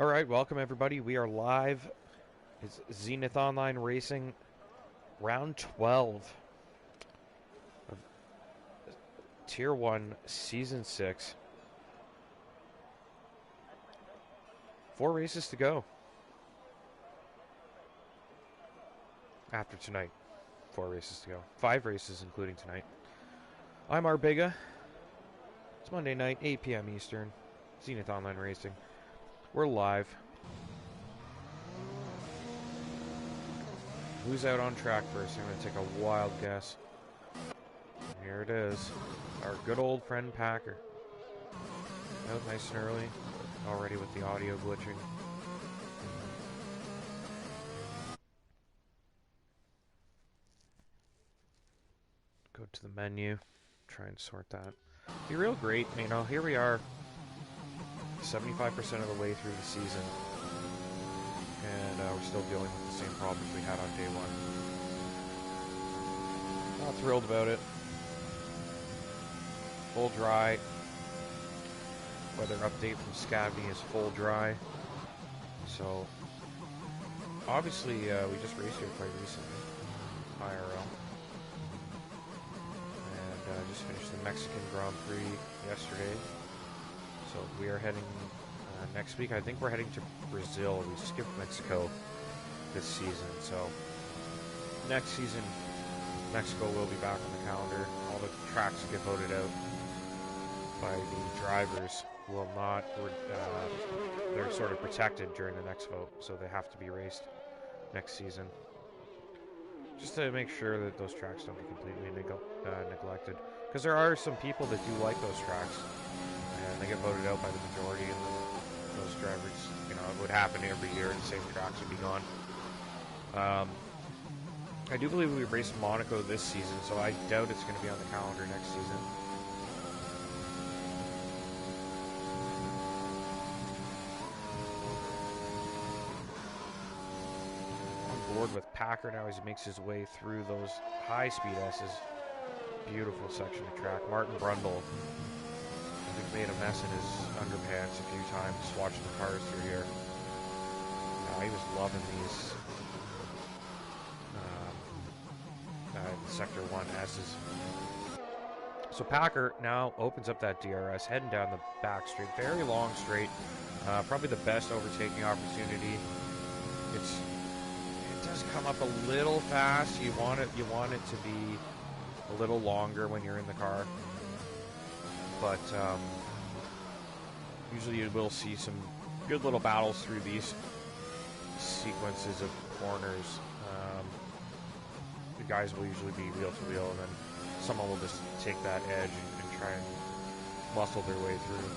All right, welcome everybody. We are live. It's Zenith Online Racing, round 12 of Tier 1, Season 6. 4 races to go. After tonight, 4 races to go. 5 races including tonight. I'm Arbega. It's Monday night, 8 p.m. Eastern. Zenith Online Racing. We're live. Who's out on track first? I'm going to take a wild guess. Here it is. Our good old friend Packer. Out nice and early. Already with the audio glitching. Go to the menu. Try and sort that. Be real great. You know, here we are. 75% of the way through the season. And we're still dealing with the same problems we had on day one. Not thrilled about it. Full dry. Weather update from Scavney is full dry. So, obviously, we just raced here quite recently. IRL. And just finished the Mexican Grand Prix yesterday. So we are heading next week. I think we're heading to Brazil. We skipped Mexico this season. So next season, Mexico will be back on the calendar. All the tracks get voted out by the drivers. Will not. They're sort of protected during the next vote, so they have to be raced next season. Just to make sure that those tracks don't get completely neglected. Because there are some people that do like those tracks. And they get voted out by the majority, and those drivers, you know, it would happen every year, and the same tracks would be gone. I do believe we raced Monaco this season, so I doubt it's going to be on the calendar next season. On board with Packer now as he makes his way through those high-speed S's. Beautiful section of track. Martin Brundle made a mess in his underpants a few times watching the cars through here. He was loving these Sector 1 S's. So Packer now opens up that DRS, heading down the back straight. Very long straight. Probably the best overtaking opportunity. It does come up a little fast. You want it to be a little longer when you're in the car. But usually you will see some good little battles through these sequences of corners. The guys will usually be wheel to wheel, and then someone will just take that edge and try and muscle their way through.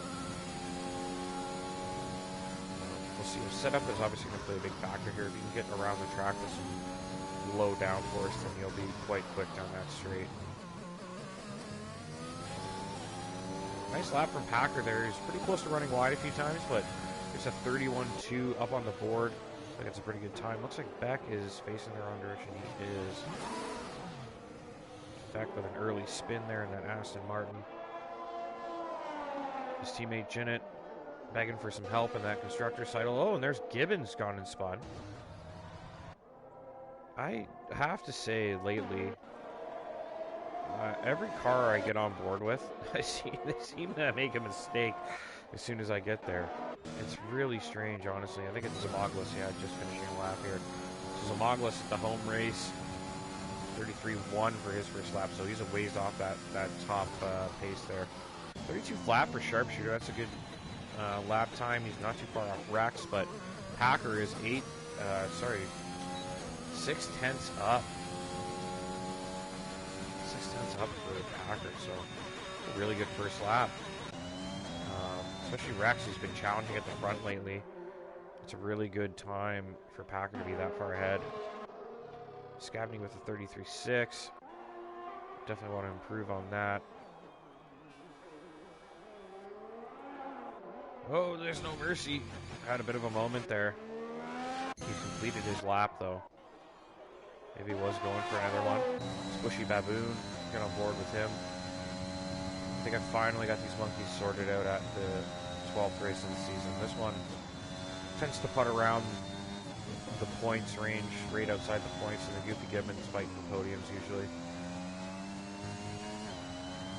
We'll see. Setup is obviously going to play a big factor here. If you can get around the track with some low downforce, then you'll be quite quick down that straight. Nice lap from Packer there. He's pretty close to running wide a few times, but there's a 31.2 up on the board. I think it's a pretty good time. Looks like Beck is facing the wrong direction. He is. Beck with an early spin there in that Aston Martin. His teammate Jinnett begging for some help in that constructor's title. Oh, and there's Gibbons gone and spun. I have to say lately, every car I get on board with, they seem to make a mistake as soon as I get there. It's really strange, honestly. I think it's Zamoglis, yeah, just finishing a lap here. So Zamoglis at the home race, 33.1 for his first lap, so he's a ways off that top pace there. 32 flat for Sharpshooter, that's a good lap time. He's not too far off Rex, but Packer is 6 tenths up. 6 tenths up for Packer, so a really good first lap. Especially Rex, who's been challenging at the front lately. It's a really good time for Packer to be that far ahead. Scavney with a 33.6. Definitely want to improve on that. Oh, there's no mercy. Had a bit of a moment there. He completed his lap, though. Maybe he was going for another one. Squishy Baboon, get on board with him. I think I finally got these monkeys sorted out at the 12th race of the season. This one tends to putt around the points range, right outside the points, and the Goofy Gibbons fighting the podiums usually.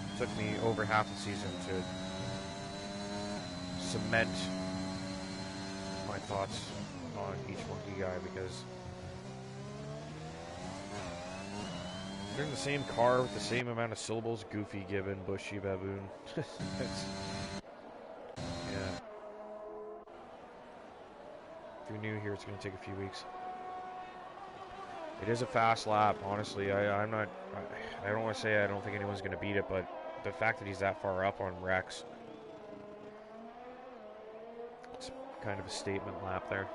It took me over half the season to cement my thoughts on each monkey guy, because they're in the same car with the same amount of syllables. Goofy, Gibbon, Bushy, Baboon. Yeah. If you're new here, it's going to take a few weeks. It is a fast lap, honestly. I don't want to say I don't think anyone's going to beat it, but the fact that he's that far up on Rex, it's kind of a statement lap there.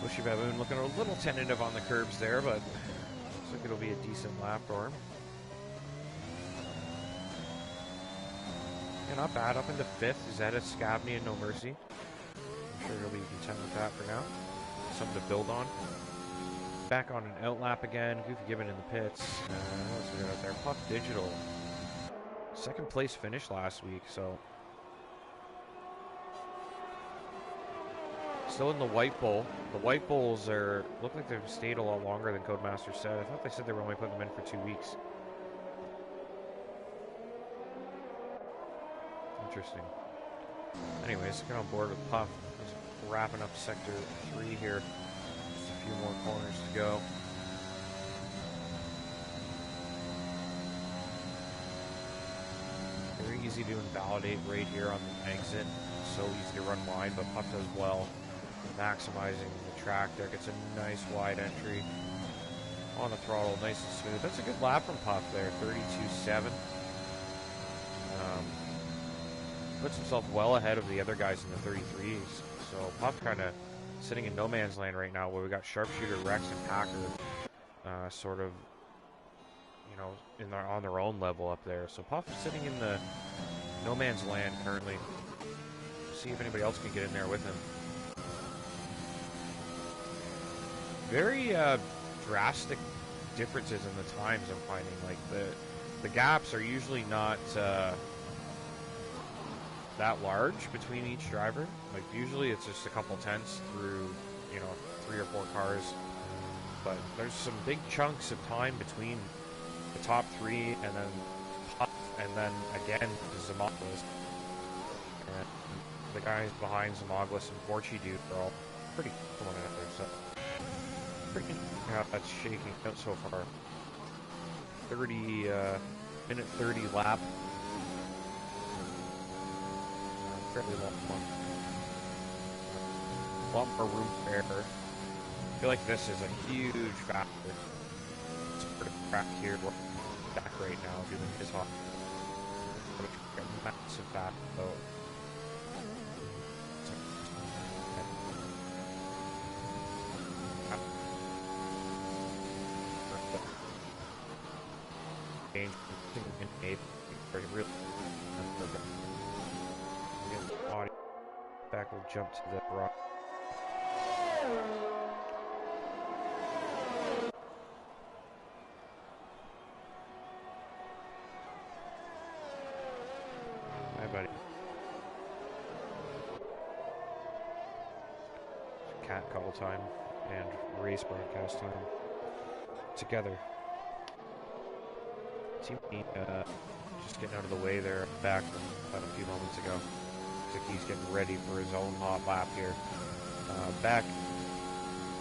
Bushy Baboon looking a little tentative on the curbs there, but looks like it'll be a decent lap for him. Yeah, not bad. Up into 5th. Zeta, Scabney, and No Mercy. I'm sure he'll be content with that for now. Something to build on. Back on an out lap again. Goofy Gibbon in the pits. What else we got out there? Puff Digital. 2nd place finish last week, so. Still in the White Bowl. The White Bowls look like they've stayed a lot longer than Codemaster said. I thought they said they were only putting them in for 2 weeks. Interesting. Anyways, get on board with Puff. He's wrapping up Sector 3 here. Just a few more corners to go. Very easy to invalidate right here on the exit. So easy to run wide, but Puff does well. Maximizing the track there. Gets a nice wide entry on the throttle. Nice and smooth. That's a good lap from Puff there. 32.7. Puts himself well ahead of the other guys in the 33s. So Puff kind of sitting in no man's land right now, where we got Sharpshooter, Rex, and Packer sort of, you know, on their own level up there. So Puff sitting in the no man's land currently. See if anybody else can get in there with him. Very drastic differences in the times I'm finding. Like the gaps are usually not that large between each driver. Like usually it's just a couple tenths through, you know, 3 or 4 cars. But there's some big chunks of time between the top 3 and then Puff, and then again Zamoglis. And the guys behind Zamoglis and Forchi Dude are all pretty cool out there. So freaking how that's shaking out so far. 30 minute 30 lap. Fairly long one. A lot more room for error. I feel like this is a huge factor. Sort of crack here. We're back right now doing his hot. Massive factor though. Back will jump to the rock. Hi, buddy. Cat call time and race broadcast time together. Team just getting out of the way there, back about a few moments ago. Looks like he's getting ready for his own hot lap here. Back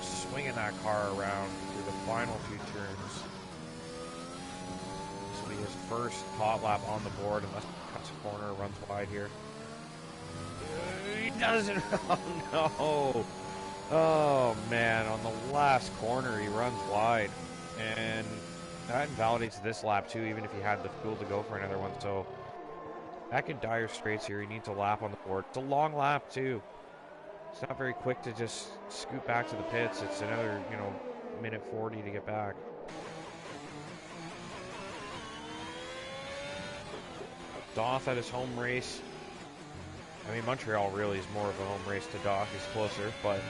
swinging that car around through the final few turns. This will be his first hot lap on the board unless he cuts a corner, runs wide here. He doesn't. Oh no! Oh man! On the last corner, he runs wide, and that invalidates this lap too, even if he had the fuel to go for another one. So back in dire straits here. He needs a lap on the board. It's a long lap too. It's not very quick to just scoot back to the pits. It's another, you know, minute 40 to get back. Doff at his home race. I mean, Montreal really is more of a home race to Doc. He's closer, but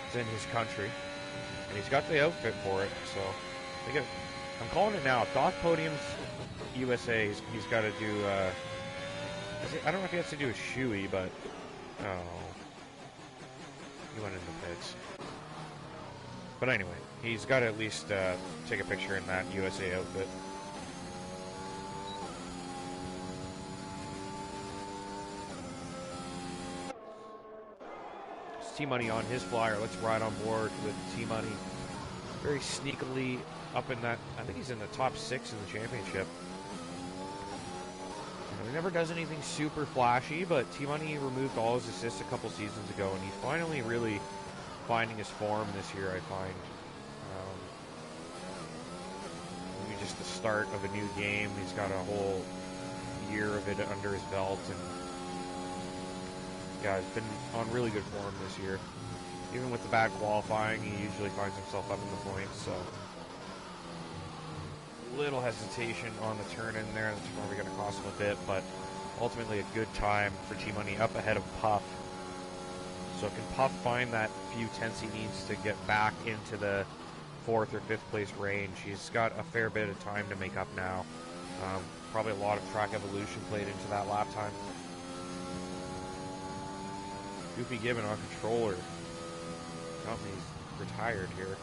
it's in his country. And he's got the outfit for it, so I'm calling it now. Doc Podiums USA, he's got to do, I don't know if he has to do a shoey, but, oh, he went in the pits. But anyway, he's got to at least take a picture in that USA outfit. T-Money on his flyer. Let's ride on board with T-Money. Very sneakily up in that. I think he's in the top 6 in the championship. He never does anything super flashy, but T-Money removed all his assists a couple seasons ago, and he's finally really finding his form this year, I find. Maybe just the start of a new game. He's got a whole year of it under his belt, and yeah, he's been on really good form this year. Even with the bad qualifying, he usually finds himself up in the points, so little hesitation on the turn in there. That's probably going to cost him a bit, but ultimately a good time for T-Money up ahead of Puff. So can Puff find that few tenths he needs to get back into the 4th or 5th place range? He's got a fair bit of time to make up now. Probably a lot of track evolution played into that lap time. Goofy Gibbon on controller. Company's retired here.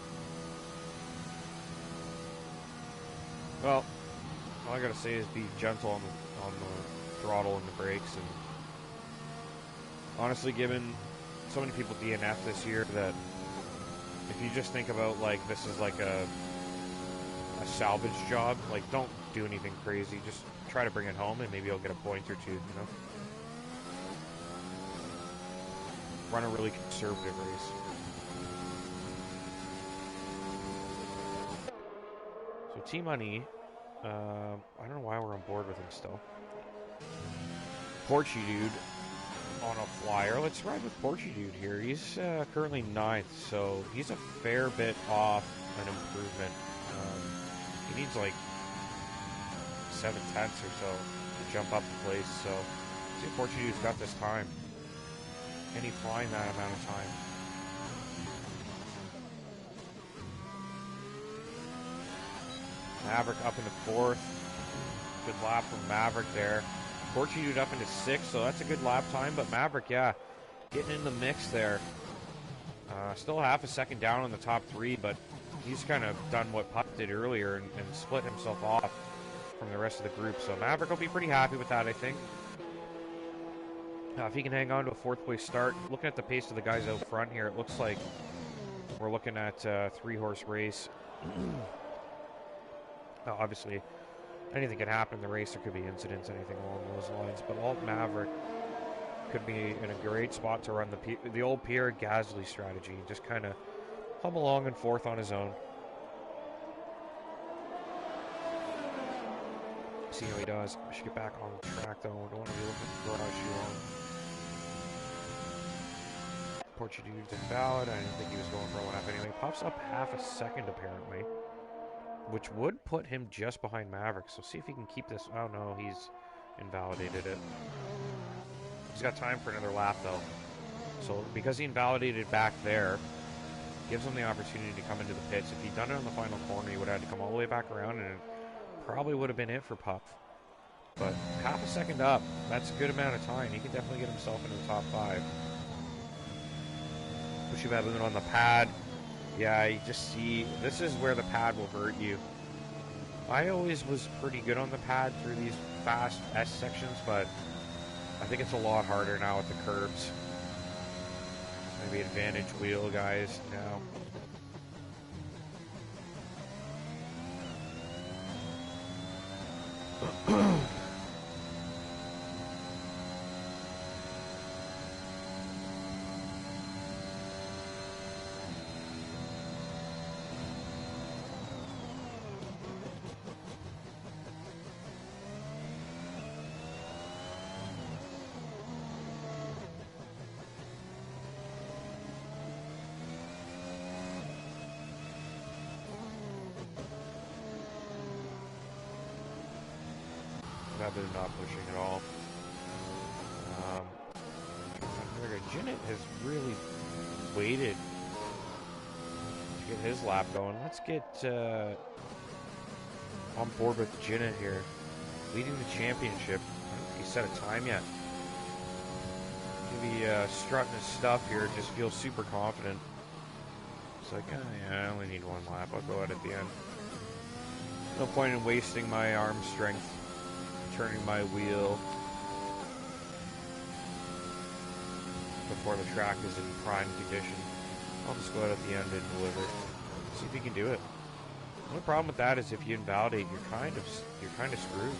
Well, all I gotta say is be gentle on the throttle and the brakes. And honestly, Gibbon, so many people DNF this year that if you just think about like this is like a salvage job, like don't do anything crazy. Just try to bring it home, and maybe you'll get a point or two. You know. Run a really conservative race. So T-Money, I don't know why we're on board with him still. Porchy Dude on a flyer. Let's ride with Porchy Dude here. He's currently 9th, so he's a fair bit off an improvement. He needs like 7 tenths or so to jump up the place, so see if Porchy Dude's got this time. Can he find that amount of time? Maverick up into 4th. Good lap from Maverick there. Porchy Dude up into 6th, so that's a good lap time. But Maverick, yeah, getting in the mix there. Still half a second down on the top 3, but he's kind of done what Pup did earlier and split himself off from the rest of the group. So Maverick will be pretty happy with that, I think. If he can hang on to a 4th place start, looking at the pace of the guys out front here, it looks like we're looking at a 3-horse race. Now, obviously, anything can happen in the race. There could be incidents, anything along those lines. But Alt Maverick could be in a great spot to run the old Pierre Gasly strategy. Just kind of hum along in 4th on his own. See how he does. I should get back on the track, though. I don't want to be looking for garage shoe on. Porchy Dude's invalid. I didn't think he was going for a lap anyway. Pops up half a second, apparently, which would put him just behind Maverick. So see if he can keep this. Oh, no, he's invalidated it. He's got time for another lap, though. So because he invalidated back there, gives him the opportunity to come into the pits. If he'd done it on the final corner, he would have had to come all the way back around, and it probably would have been it for Puff. But half a second up, that's a good amount of time. He can definitely get himself into the top 5. Pushy Baboon on the pad. Yeah, you just see, this is where the pad will hurt you. I always was pretty good on the pad through these fast S sections, but I think it's a lot harder now with the curbs. Maybe advantage wheel guys now. Baboon not pushing at all. Jinnit has really waited to get his lap going. Let's get on board with Jinnit here. Leading the championship. I don't think he set a time yet. Maybe strutting his stuff here. Just feels super confident. It's like, oh, yeah, I only need one lap. I'll go out at the end. No point in wasting my arm strength, turning my wheel before the track is in prime condition. I'll just go out at the end and deliver. See if he can do it. The only problem with that is if you invalidate, you're kind of screwed.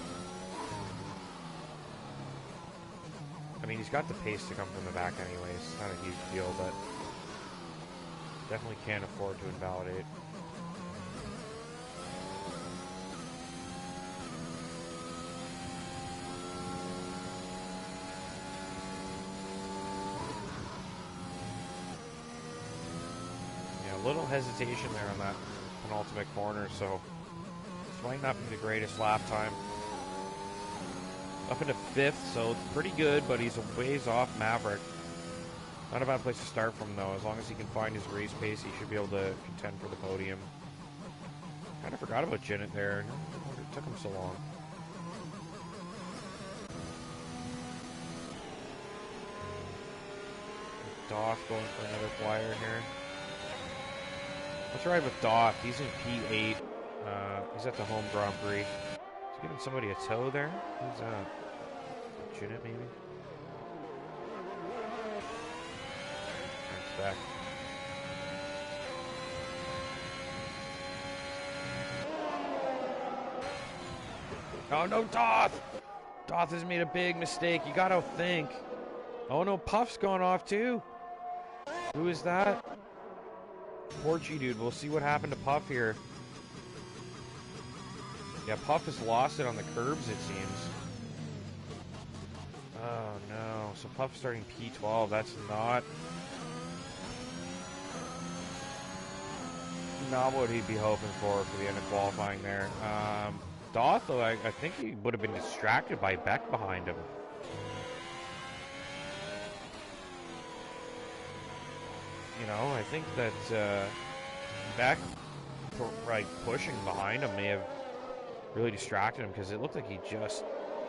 I mean, he's got the pace to come from the back anyways. It's not a huge deal, but definitely can't afford to invalidate. Yeah, a little hesitation there on that penultimate corner, so this might not be the greatest lap time. Up into 5th, so it's pretty good, but he's a ways off Maverick. Not a bad place to start from, though. As long as he can find his race pace, he should be able to contend for the podium. Kind of forgot about Jinnit there. No wonder it took him so long. Doth going for another flyer here. Let's ride with Doth. He's in P8. He's at the home Grand Prix. He's giving somebody a tow there. Who's that? Jinnit, maybe? That's back. Oh no, Doth! Doth has made a big mistake. You gotta think. Oh no, Puff's going off too. Who is that? Porchy dude. We'll see what happened to Puff here. Yeah, Puff has lost it on the curbs, it seems. Oh no. So Puff starting P12. That's not what he'd be hoping for the end of qualifying there. Doth, though, I think he would have been distracted by Beck behind him. You know, I think that Beck, like, pushing behind him may have really distracted him because it looked like he just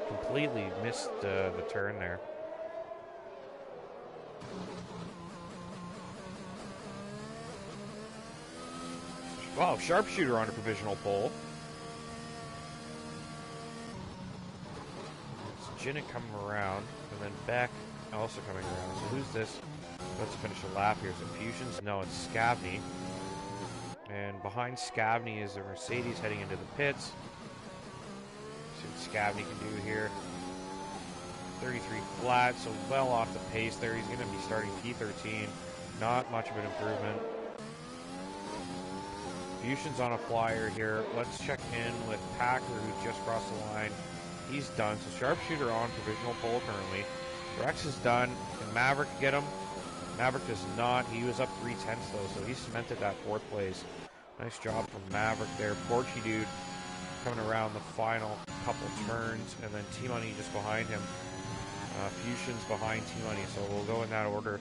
completely missed the turn there. Wow, sharpshooter on a provisional pole. It's Jinnit coming around, and then Beck also coming around. So who's this? Let's finish a lap here. Is it Fusions? No, it's Scavney. And behind Scavney is the Mercedes heading into the pits. See what Scavney can do here. 33 flat, so well off the pace there. He's going to be starting P13. Not much of an improvement. Fusions on a flyer here. Let's check in with Packer, who just crossed the line. He's done. So sharpshooter on provisional pole currently. Rex is done. Can Maverick get him? Maverick does not. He was up 3/10 though, so he cemented that 4th place. Nice job from Maverick there. Porchy dude coming around the final couple turns, and then T-Money just behind him. Fusions behind T-Money, so we'll go in that order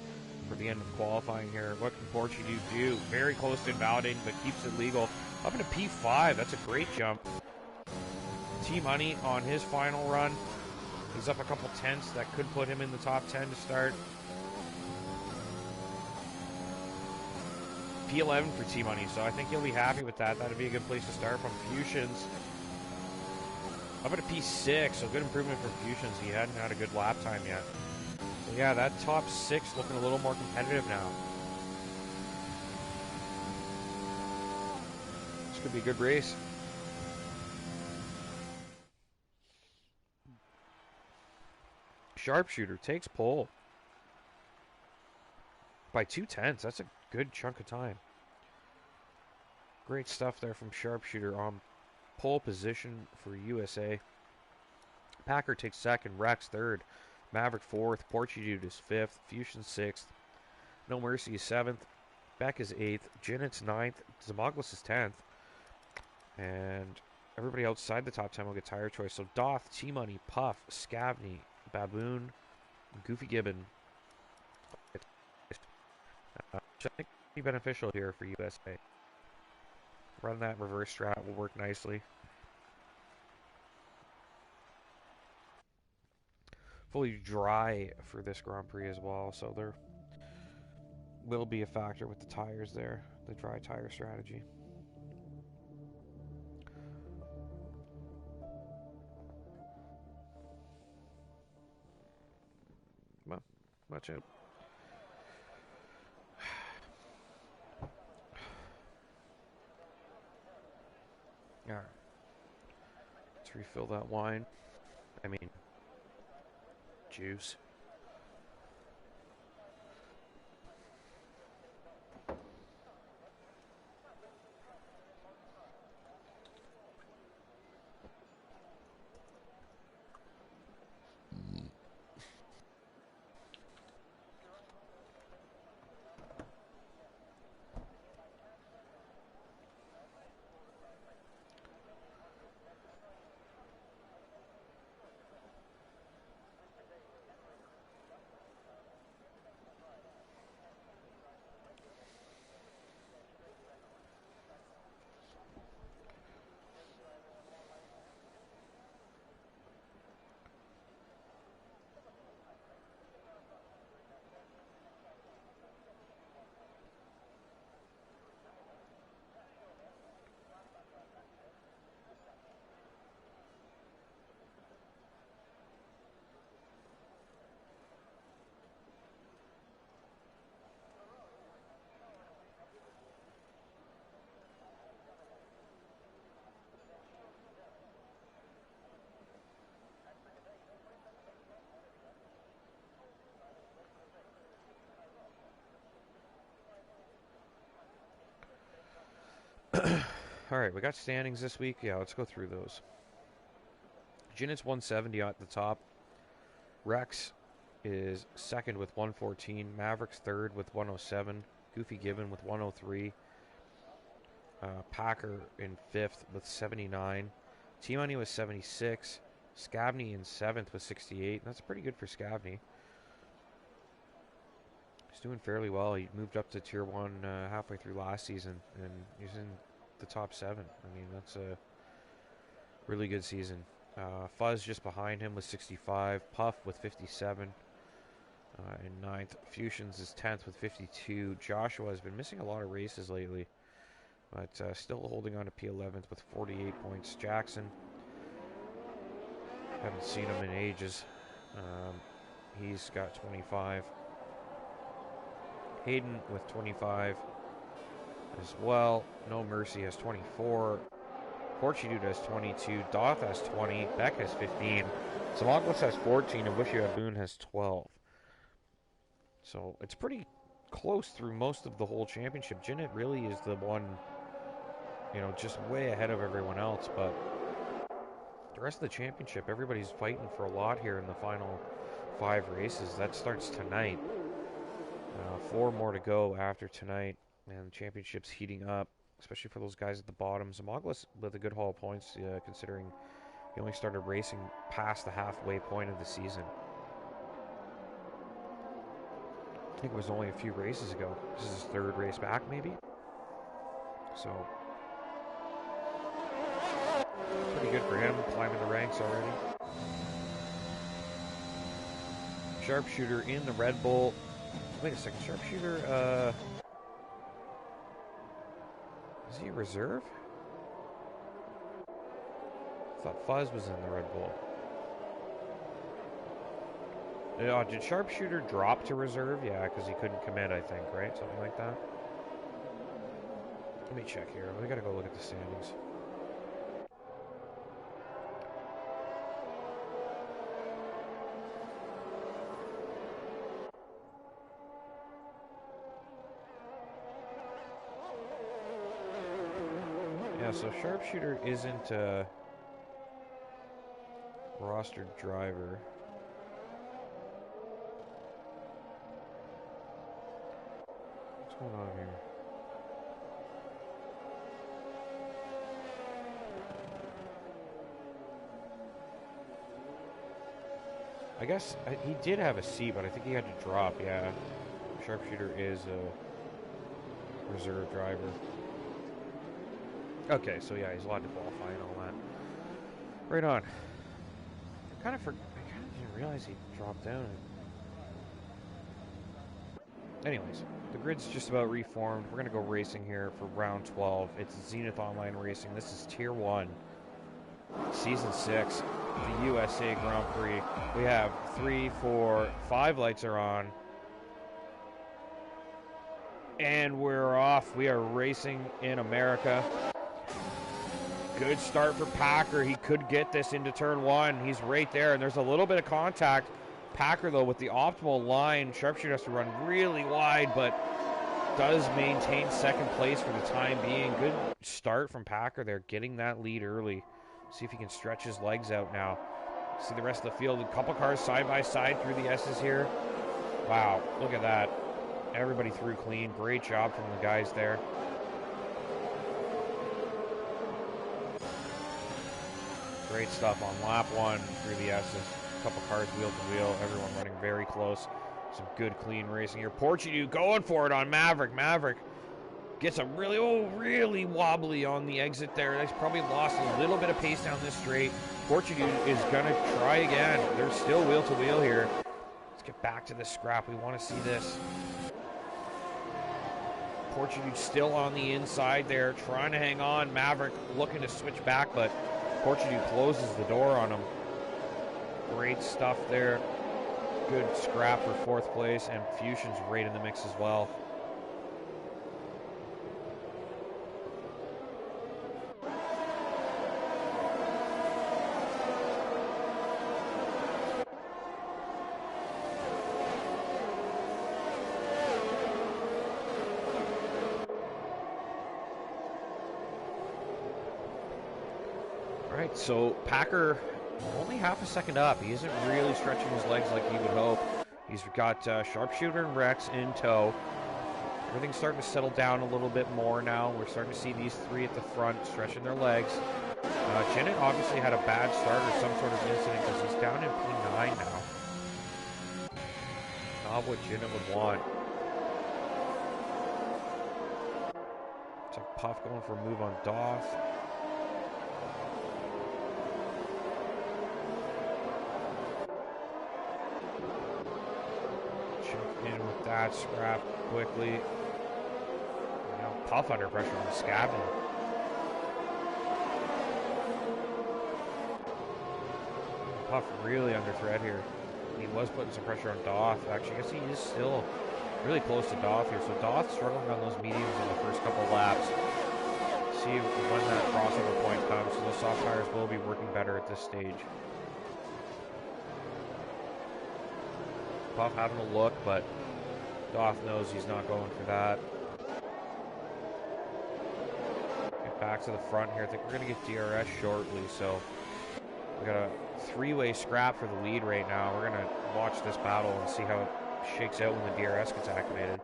for the end of qualifying here. What can Porchy dude do? Very close to invalidating, but keeps it legal. Up into P5. That's a great jump. T-Money on his final run. He's up a couple tenths. That could put him in the top 10 to start. P11 for T-Money, so I think he'll be happy with that. That'd be a good place to start from. Fusions up at a P6, so good improvement for Fusions. He hadn't had a good lap time yet. So yeah, that top 6 looking a little more competitive now. This could be a good race. Sharpshooter takes pole by 2/10. That's a good chunk of time. Great stuff there from Sharpshooter on pole position for USA. Packer takes 2nd, Rex 3rd, Maverick 4th, Porchy Dude is 5th, Fusion 6th, No Mercy is 7th, Beck is 8th, Jinnit's 9th, Zamoglis is 10th, and everybody outside the top 10 will get tire choice. So Doth, T-Money, Puff, Scavney, Baboon, Goofy Gibbon, which I think will be beneficial here for USA. Run that reverse strat will work nicely. Fully dry for this Grand Prix as well, so there will be a factor with the tires there, the dry tire strategy. Well, watch out. Alright. Let's refill that wine. I mean, juice. Alright, we got standings this week. Yeah, let's go through those. Zenith's 170 at the top. Rex is second with 114. Maverick's third with 107. Goofy Gibbon with 103. Packer in fifth with 79. T-Money was 76. Scabney in seventh with 68. That's pretty good for Scabney. He's doing fairly well. He moved up to Tier 1 halfway through last season, and he's in the top 7. I mean, that's a really good season. Fuzz just behind him with 65. Puff with 57 in 9th. Fusions is 10th with 52. Joshua has been missing a lot of races lately, but still holding on to P11th with 48 points. Jackson, haven't seen him in ages. He's got 25. Hayden with 25 as well. No Mercy has 24. Portudude has 22. Doth has 20. Beck has 15. Samagos has 14. And Wishy Aboon has 12. So it's pretty close through most of the whole championship. Zenith really is the one, you know, just way ahead of everyone else. But the rest of the championship, everybody's fighting for a lot here in the final 5 races. That starts tonight. 4 more to go after tonight, and the championship's heating up, especially for those guys at the bottom. Zamoglis with a good haul of points, considering he only started racing past the halfway point of the season. I think it was only a few races ago. This is his 3rd race back, maybe? So, pretty good for him, climbing the ranks already. Sharpshooter in the Red Bull. Wait a second, Sharpshooter, is he a reserve? I thought Fuzz was in the Red Bull. Did Sharpshooter drop to reserve? Yeah, because he couldn't commit, I think, right? Something like that. Let me check here. We gotta go look at the standings. Yeah, so Sharpshooter isn't a rostered driver. What's going on here? I guess he did have a C, but I think he had to drop, yeah. Sharpshooter is a reserve driver. Okay, so yeah, he's allowed to qualify and all that. Right on. I kind of didn't realize he dropped down. Anyways, the grid's just about reformed. We're going to go racing here for round 12. It's Zenith Online Racing. This is Tier 1, Season 6, the USA Grand Prix. We have 3, 4, 5 lights are on. And we're off. We are racing in America. Good start for Packer. He could get this into turn 1. He's right there, and there's a little bit of contact. Packer, though, with the optimal line. Sharpshooter has to run really wide, but does maintain second place for the time being. Good start from Packer there, getting that lead early. See if he can stretch his legs out now. See the rest of the field. A couple cars side by side through the S's here. Wow, look at that. Everybody through clean. Great job from the guys there. Great stuff on lap 1 through the S's. A couple cars wheel to wheel. Everyone running very close. Some good clean racing here. Portugal going for it on Maverick. Maverick gets a really wobbly on the exit there. He's probably lost a little bit of pace down this straight. Portugal is going to try again. There's still wheel to wheel here. Let's get back to the scrap. We want to see this. Portugal still on the inside there, trying to hang on. Maverick looking to switch back, but Portugal closes the door on him. Great stuff there. Good scrap for 4th place, and Fusion's right in the mix as well. Alright, so Packer only half a second up. He isn't really stretching his legs like he would hope. He's got Sharpshooter and Rex in tow. Everything's starting to settle down a little bit more now. We're starting to see these 3 at the front stretching their legs. Janet obviously had a bad start or some sort of incident because he's down in P9 now. Not what Janet would want. It's like Puff going for a move on Doth. In with that scrap quickly. Now Puff under pressure on the Scavin. Puff really under threat here. He was putting some pressure on Doth. Actually, I guess he is still really close to Doth here. So Doth struggling on those mediums in the first couple laps. See when that crossover point comes. So those soft tires will be working better at this stage. Puff having a look, but Doth knows he's not going for that. Get back to the front here. I think we're going to get DRS shortly, so we got a 3-way scrap for the lead right now. We're going to watch this battle and see how it shakes out when the DRS gets activated.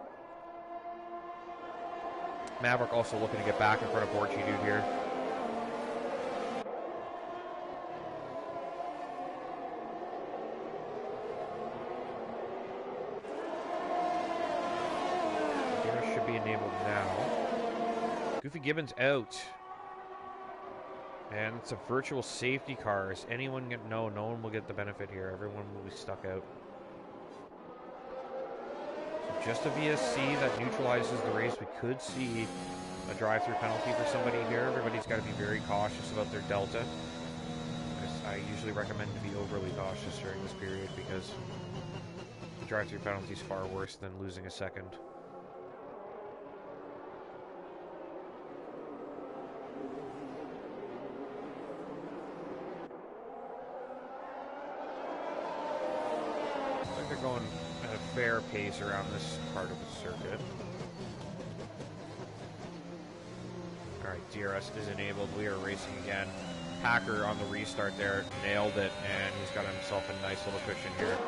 Maverick also looking to get back in front of Borchi Dude here. Enabled now. Goofy Gibbons out. And it's a virtual safety car. Is anyone get no one will get the benefit here. Everyone will be stuck out. So just a VSC that neutralizes the race. We could see a drive-through penalty for somebody here. Everybody's got to be very cautious about their delta. I usually recommend to be overly cautious during this period because the drive-through penalty is far worse than losing a second. Going at a fair pace around this part of the circuit. Alright, DRS is enabled. We are racing again. Packer on the restart there nailed it, and he's got himself a nice little cushion here.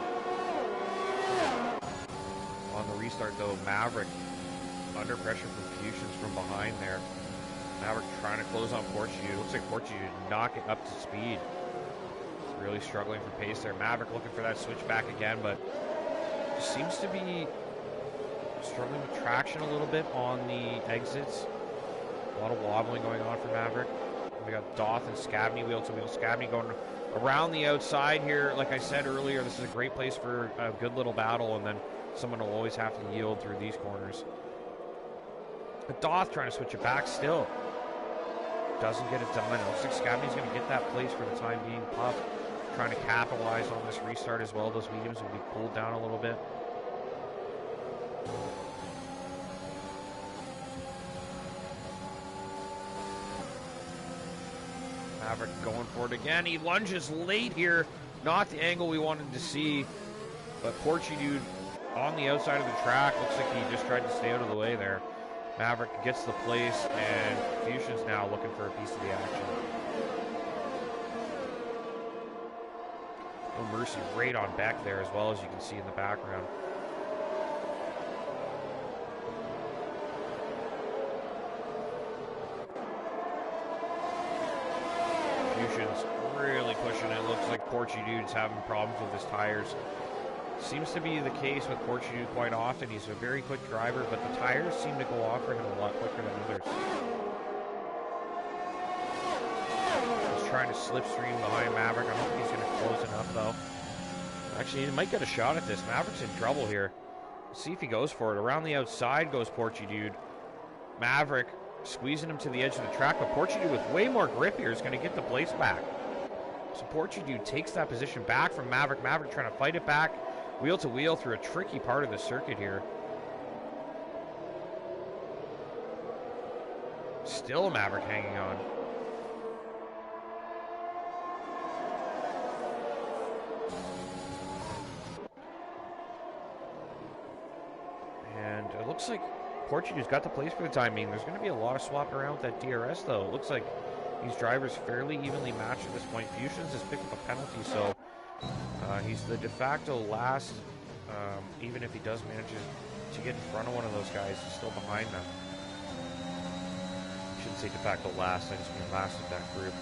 On the restart though, Maverick under pressure from Fusions from behind there. Maverick trying to close on Portugal. Looks like Portugal did not get up to speed. Really struggling for pace there. Maverick looking for that switch back again, but seems to be struggling with traction a little bit on the exits. A lot of wobbling going on for Maverick. We got Doth and Scabney wheel to wheel. Scabney going around the outside here. Like I said earlier, this is a great place for a good little battle, and then someone will always have to yield through these corners. But Doth trying to switch it back still. Doesn't get it done. It looks like Scabney's going to get that place for the time being. Puff trying to capitalize on this restart as well. Those mediums will be pulled down a little bit. Maverick going for it again. He lunges late here. Not the angle we wanted to see. But Porchy Dude on the outside of the track. Looks like he just tried to stay out of the way there. Maverick gets the place, and Fusion's now looking for a piece of the action. No mercy right on Beck there, as well, as you can see in the background. Fusion's really pushing it. Looks like Porchy Dude's having problems with his tires. Seems to be the case with Porchy Dude quite often. He's a very quick driver, but the tires seem to go off for him a lot quicker than others. He's trying to slipstream behind Maverick. I don't think he's going to close enough, though. Actually, he might get a shot at this. Maverick's in trouble here. Let's see if he goes for it. Around the outside goes Porchy Dude. Maverick squeezing him to the edge of the track, but Porchy Dude with way more grip here is going to get the place back. So Porchy Dude takes that position back from Maverick. Maverick trying to fight it back. Wheel to wheel through a tricky part of the circuit here. Still Maverick hanging on. And it looks like Porchy Dude's got the place for the time being. There's going to be a lot of swapping around with that DRS, though. It looks like these drivers fairly evenly matched at this point. Fusions has picked up a penalty, so he's the de facto last. Even if he does manage to get in front of one of those guys, he's still behind them. I shouldn't say de facto last, I just mean last of that group.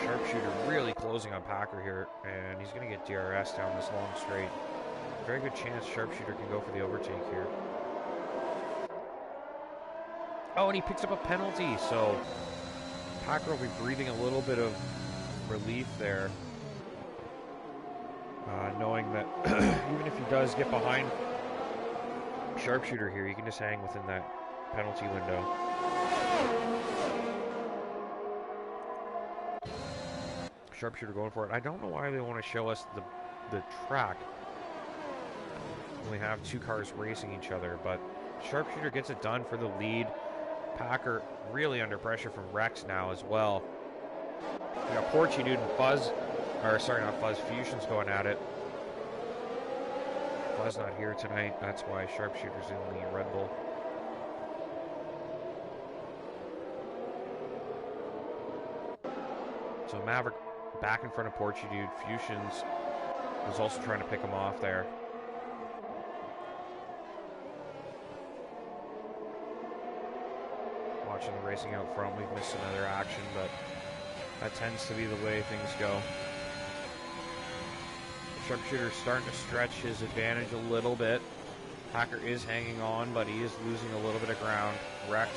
Sharpshooter really closing on Packer here, and he's going to get DRS down this long straight. Very good chance Sharpshooter can go for the overtake here. Oh, and he picks up a penalty, so Packer will be breathing a little bit of relief there, knowing that even if he does get behind Sharpshooter here, he can just hang within that penalty window. Sharpshooter going for it. I don't know why they want to show us the track when we have two cars racing each other, but Sharpshooter gets it done for the lead. Packer really under pressure from Rex now as well. We got Porchy Dude and Fuzz, or sorry, not Fuzz, Fusion's going at it. Fuzz not here tonight, that's why Sharpshooter's in the Red Bull. So Maverick back in front of Porchy Dude. Fusions was also trying to pick him off there. Watching the racing out front, we've missed another action, but that tends to be the way things go. Sharpshooter starting to stretch his advantage a little bit. Packer is hanging on, but he is losing a little bit of ground. Rex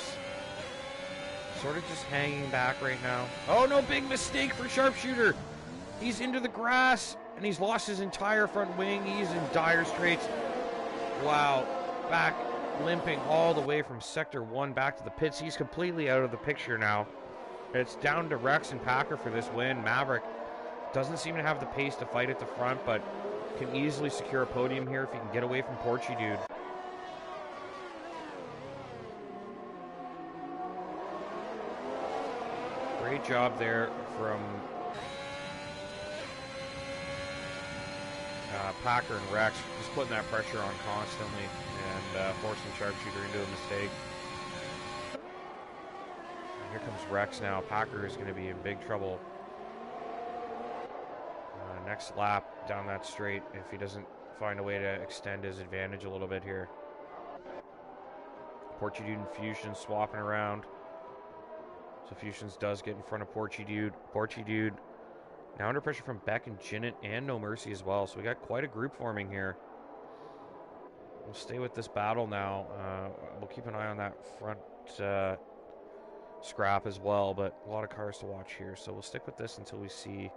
sort of just hanging back right now. Oh no, big mistake for Sharpshooter. He's into the grass, and he's lost his entire front wing. He's in dire straits. Wow, back limping all the way from Sector 1 back to the pits. He's completely out of the picture now. It's down to Rex and Packer for this win. Maverick doesn't seem to have the pace to fight at the front, but can easily secure a podium here if he can get away from Porchy Dude. Great job there from Packer and Rex, just putting that pressure on constantly and forcing Sharpshooter into a mistake. Here comes Rex now. Packer is going to be in big trouble next lap down that straight if he doesn't find a way to extend his advantage a little bit here. Porchy Dude and Fusion swapping around. So Fusions does get in front of Porchy Dude. Porchy Dude Now under pressure from Beck and Jinnit and No Mercy as well. So we got quite a group forming here. We'll stay with this battle now. We'll keep an eye on that front scrap as well, but a lot of cars to watch here. So we'll stick with this until we see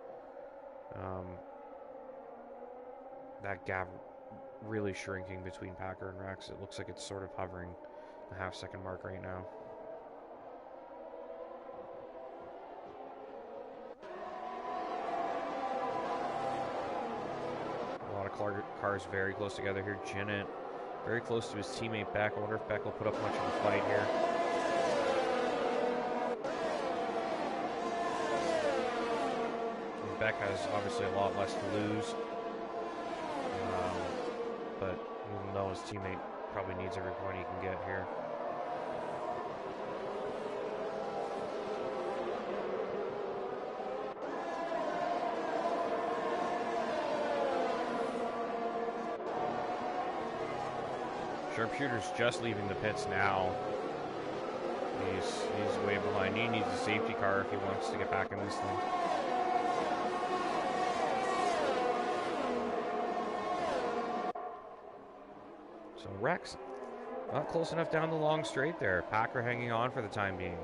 that gap really shrinking between Packer and Rex. It looks like it's sort of hovering the half-second mark right now. A lot of cars very close together here. Jinnit very close to his teammate Beck. I wonder if Beck will put up much of a fight here. And Beck has obviously a lot less to lose. But even though his teammate probably needs every point he can get here. Sharpshooter's just leaving the pits now. He's way behind. He needs a safety car if he wants to get back in this thing. So Rex, not close enough down the long straight there. Packer hanging on for the time being.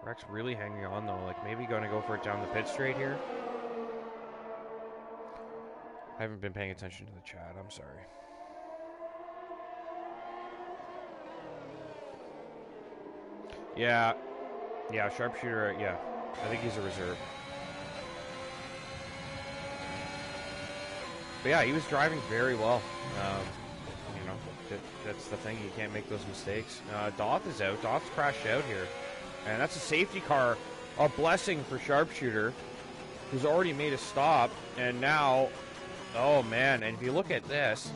Rex really hanging on though, like maybe going to go for it down the pit straight here. I haven't been paying attention to the chat, I'm sorry. Yeah, Sharpshooter, yeah. I think he's a reserve. But yeah, he was driving very well. You know, that's the thing, you can't make those mistakes. Doth is out, Doth's crashed out here. And that's a safety car, a blessing for Sharpshooter, who's already made a stop. And now, oh man, and if you look at this,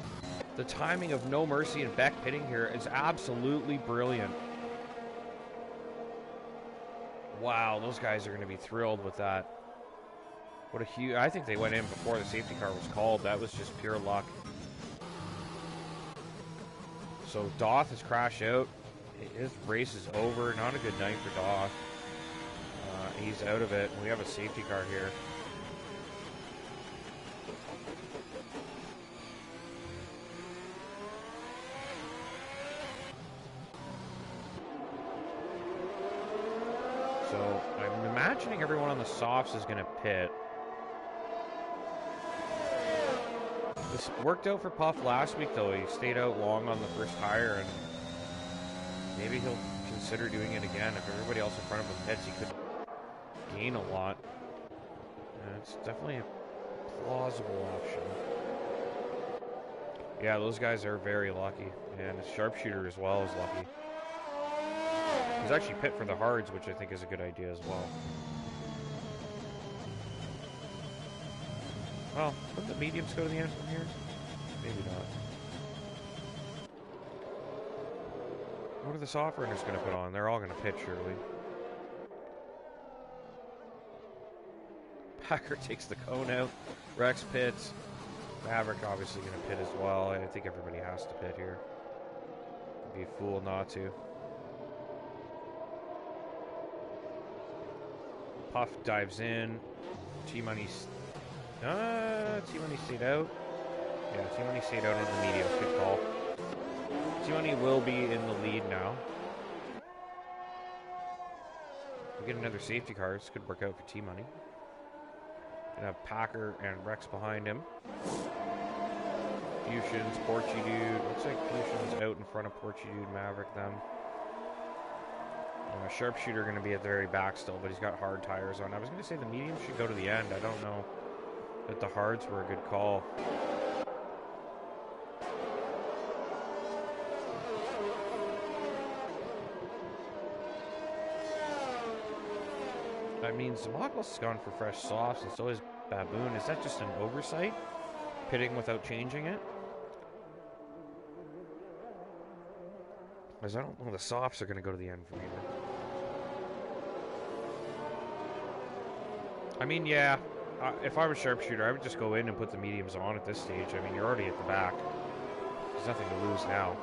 the timing of No Mercy and Beck pitting here is absolutely brilliant. Wow, those guys are going to be thrilled with that. What a huge... I think they went in before the safety car was called. That was just pure luck. So Doth has crashed out. His race is over. Not a good night for Doth. He's out of it. We have a safety car here. So I'm imagining everyone on the softs is going to pit. This worked out for Puff last week, though. He stayed out long on the first tire, and maybe he'll consider doing it again. If everybody else in front of him pits, he could gain a lot. And it's definitely a plausible option. Yeah, those guys are very lucky. And the Sharpshooter as well is lucky. He's actually pit for the hards, which I think is a good idea as well. Well, wouldn't the mediums go to the end from here? Maybe not. What are the soft runners going to put on? They're all going to pit, surely. Packer takes the cone out. Rex pits. Maverick obviously going to pit as well. I think everybody has to pit here. Be a fool not to. Puff dives in. T-Money stayed out. Yeah, T-Money stayed out on the mediums. Good call. T-Money will be in the lead now. We get another safety car. This could work out for T-Money. Gonna have Packer and Rex behind him. Fusions, Porchy Dude. Looks like Fusions out in front of Porchy Dude, Maverick, them. Sharpshooter going to be at the very back still, but he's got hard tires on. I was going to say the mediums should go to the end. I don't know that the hards were a good call. I mean, Zamagos has gone for fresh softs, and so is Baboon. Is that just an oversight? Pitting without changing it? Because I don't know the softs are going to go to the end for either. I mean, yeah, if I was sharpshooter, I would just go in and put the mediums on at this stage. I mean, you're already at the back. There's nothing to lose now.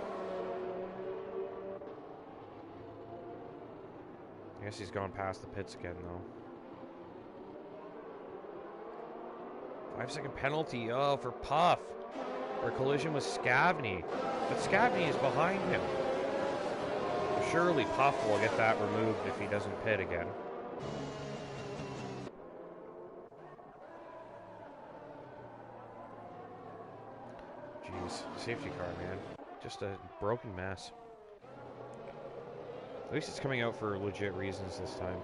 I guess he's gone past the pits again, though. 5-second penalty, for Puff. For collision with Scavney. But Scavney is behind him. Surely Puff will get that removed if he doesn't pit again. Jeez, safety car, man. Just a broken mess. At least it's coming out for legit reasons this time.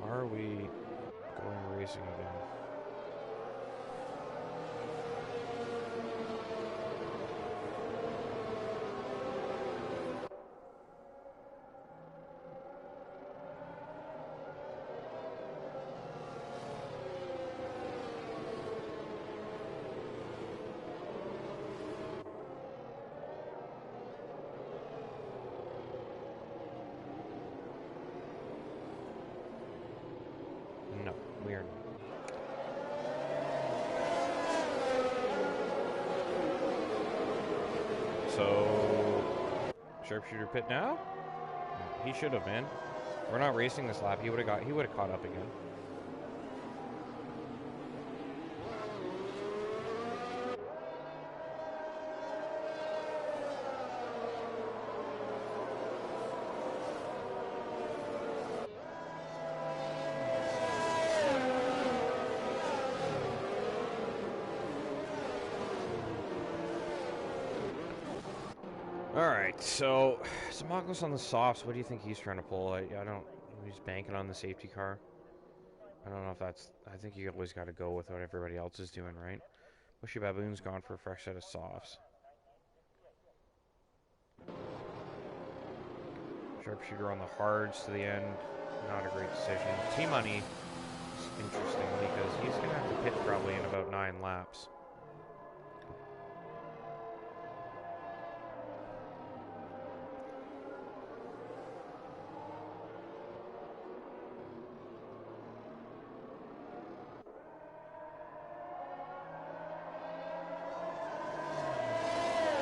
Are we going racing again? No, we are not. So, sharpshooter pit now? He should have been. We're not racing this lap. He would have caught up again. Alright, so Zamagos on the softs. What do you think he's trying to pull? I don't... He's banking on the safety car. I don't know if that's... I think you always got to go with what everybody else is doing, right? Bushy Baboon's gone for a fresh set of softs. Sharpshooter on the hards to the end. Not a great decision. T-Money is interesting because he's going to have to pit probably in about 9 laps.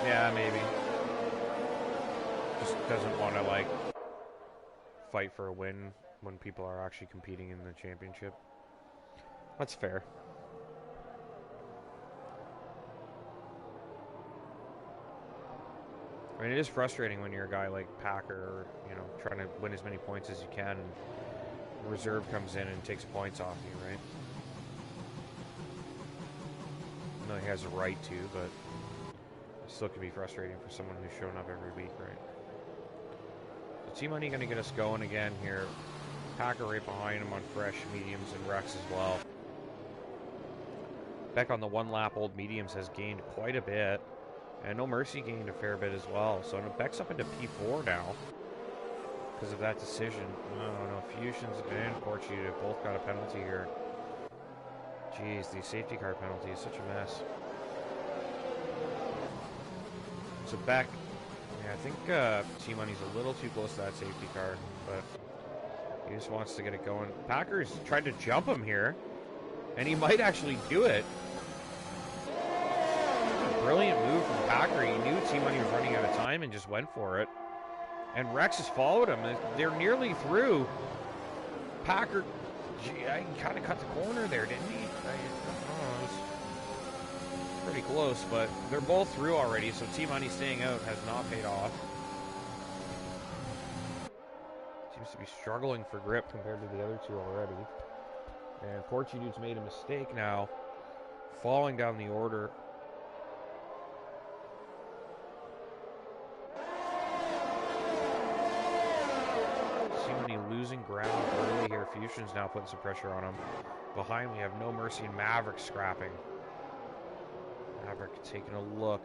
Yeah, maybe. Just doesn't want to, like, fight for a win when people are actually competing in the championship. That's fair. I mean, it is frustrating when you're a guy like Packer, or, you know, trying to win as many points as you can, and reserve comes in and takes points off you, right? I know he has a right to, but still can be frustrating for someone who's shown up every week, right? So T-Money going to get us going again here. Packer right behind him on fresh mediums and Rex as well. Beck on the 1 lap old mediums has gained quite a bit. And No Mercy gained a fair bit as well. So Beck's up into P4 now because of that decision. No, Fusions and Portuguese have both got a penalty here. Jeez, the safety car penalty is such a mess. So Beck, yeah, I think T-Money's a little too close to that safety car, but he just wants to get it going. Packer's tried to jump him here, and he might actually do it. Brilliant move from Packer. He knew T-Money was running out of time and just went for it. And Rex has followed him. They're nearly through. Packer, gee, he kind of cut the corner there, didn't he? Pretty close, but they're both through already, so T-Money staying out has not paid off. Seems to be struggling for grip compared to the other two already. And Portugue's made a mistake now, falling down the order. T-Money losing ground early here. Fusion's now putting some pressure on him. Behind we have No Mercy and Maverick scrapping. Maverick taking a look.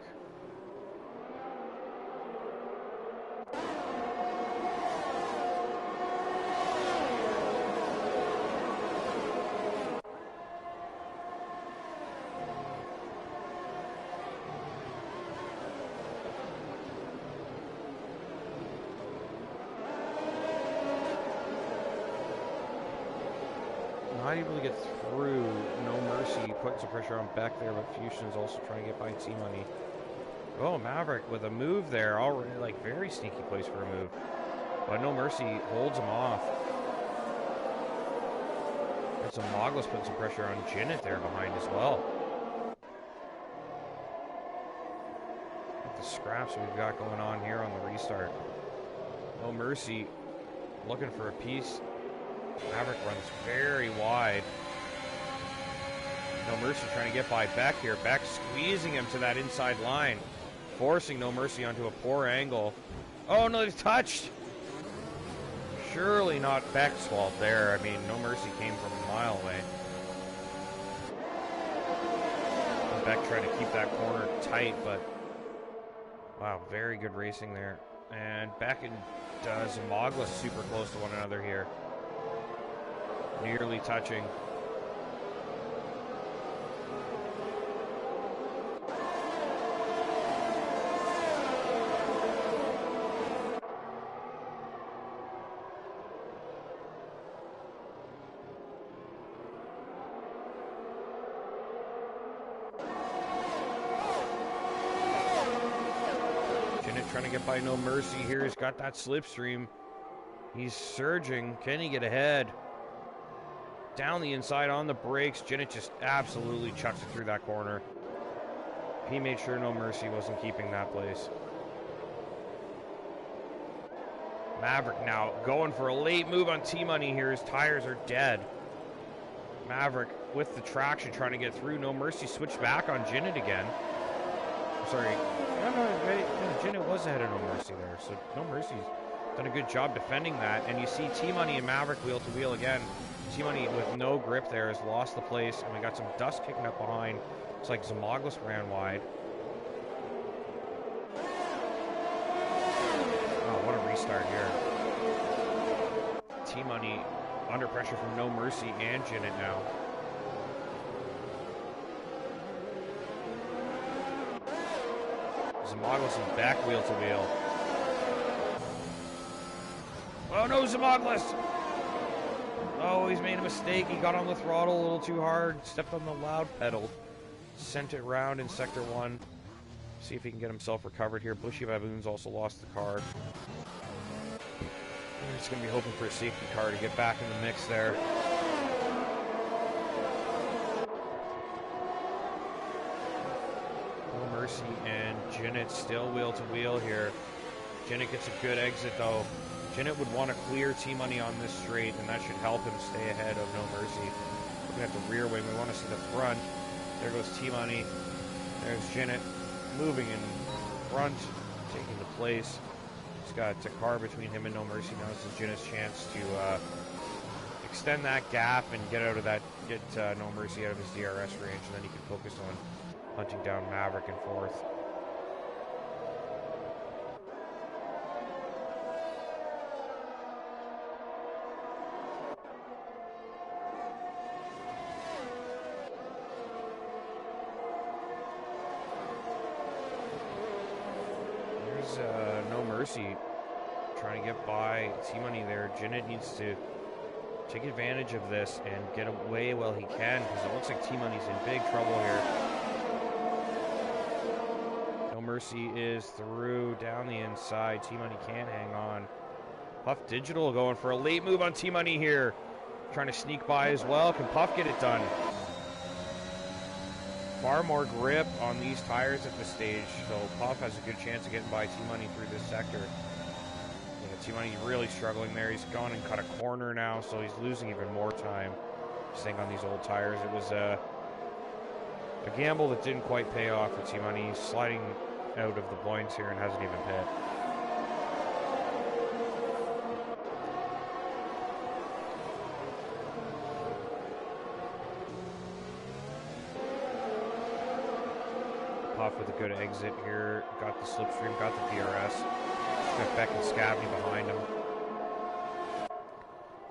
Not able to get through. No Mercy putting some pressure on Beck there, but Fusion's also trying to get by T-Money. Oh, Maverick with a move there. Already, like, very sneaky place for a move. But No Mercy holds him off. And some Moglis putting some pressure on Jinnit there behind as well. With the scraps we've got going on here on the restart. No Mercy looking for a piece. Maverick runs very wide. No Mercy trying to get by Beck here. Beck squeezing him to that inside line. Forcing No Mercy onto a poor angle. Oh no, they've touched! Surely not Beck's fault there. I mean, No Mercy came from a mile away. And Beck trying to keep that corner tight, but wow, very good racing there. And Beck and Zamogla super close to one another here. Nearly touching. Trying to get by No Mercy here. He's got that slipstream. He's surging. Can he get ahead? Down the inside on the brakes. Jinnit just absolutely chucks it through that corner. He made sure No Mercy wasn't keeping that place. Maverick now going for a late move on T-Money here. His tires are dead. Maverick with the traction trying to get through. No Mercy switched back on Jinnit again. Sorry. Jinnit was ahead of No Mercy there, so No Mercy's done a good job defending that. And you see T-Money and Maverick wheel to wheel again. T-Money with no grip there has lost the place, and we got some dust kicking up behind. It's like Zamoglis ran wide. Oh, what a restart here. T-Money under pressure from No Mercy and Jinnit now. Zamoglis is back wheel to wheel. Oh no, Zamoglis! Oh, he's made a mistake. He got on the throttle a little too hard. Stepped on the loud pedal. Sent it round in Sector 1. See if he can get himself recovered here. Bushy Baboons also lost the car. He's going to be hoping for a safety car to get back in the mix there. No Mercy and Jinnit still wheel to wheel here. Jinnit gets a good exit though. Jinnit would want to clear T-Money on this straight, and that should help him stay ahead of No Mercy. Looking at the rear wing, we want to see the front. There goes T-Money. There's Jinnit moving in front, taking the place. He's got a car between him and No Mercy. Now this is Jinnit's chance to extend that gap and get out of that, get No Mercy out of his DRS range, and then he can focus on hunting down Maverick and fourth. No Mercy trying to get by T-Money there. Jinnit needs to take advantage of this and get away while he can, because it looks like T-Money's in big trouble here. No Mercy is through down the inside. T-Money can't hang on. Puff Digital going for a late move on T-Money here. Trying to sneak by as well. Can Puff get it done? Far more grip on these tires at this stage, so Puff has a good chance of getting by T-Money through this sector. Yeah, T-Money's really struggling there. He's gone and cut a corner now, so he's losing even more time staying on these old tires. It was a gamble that didn't quite pay off for T-Money. He's sliding out of the points here and hasn't even pit. Puff with a good exit here. Got the slipstream, got the DRS. Got Beck and Scabney behind him.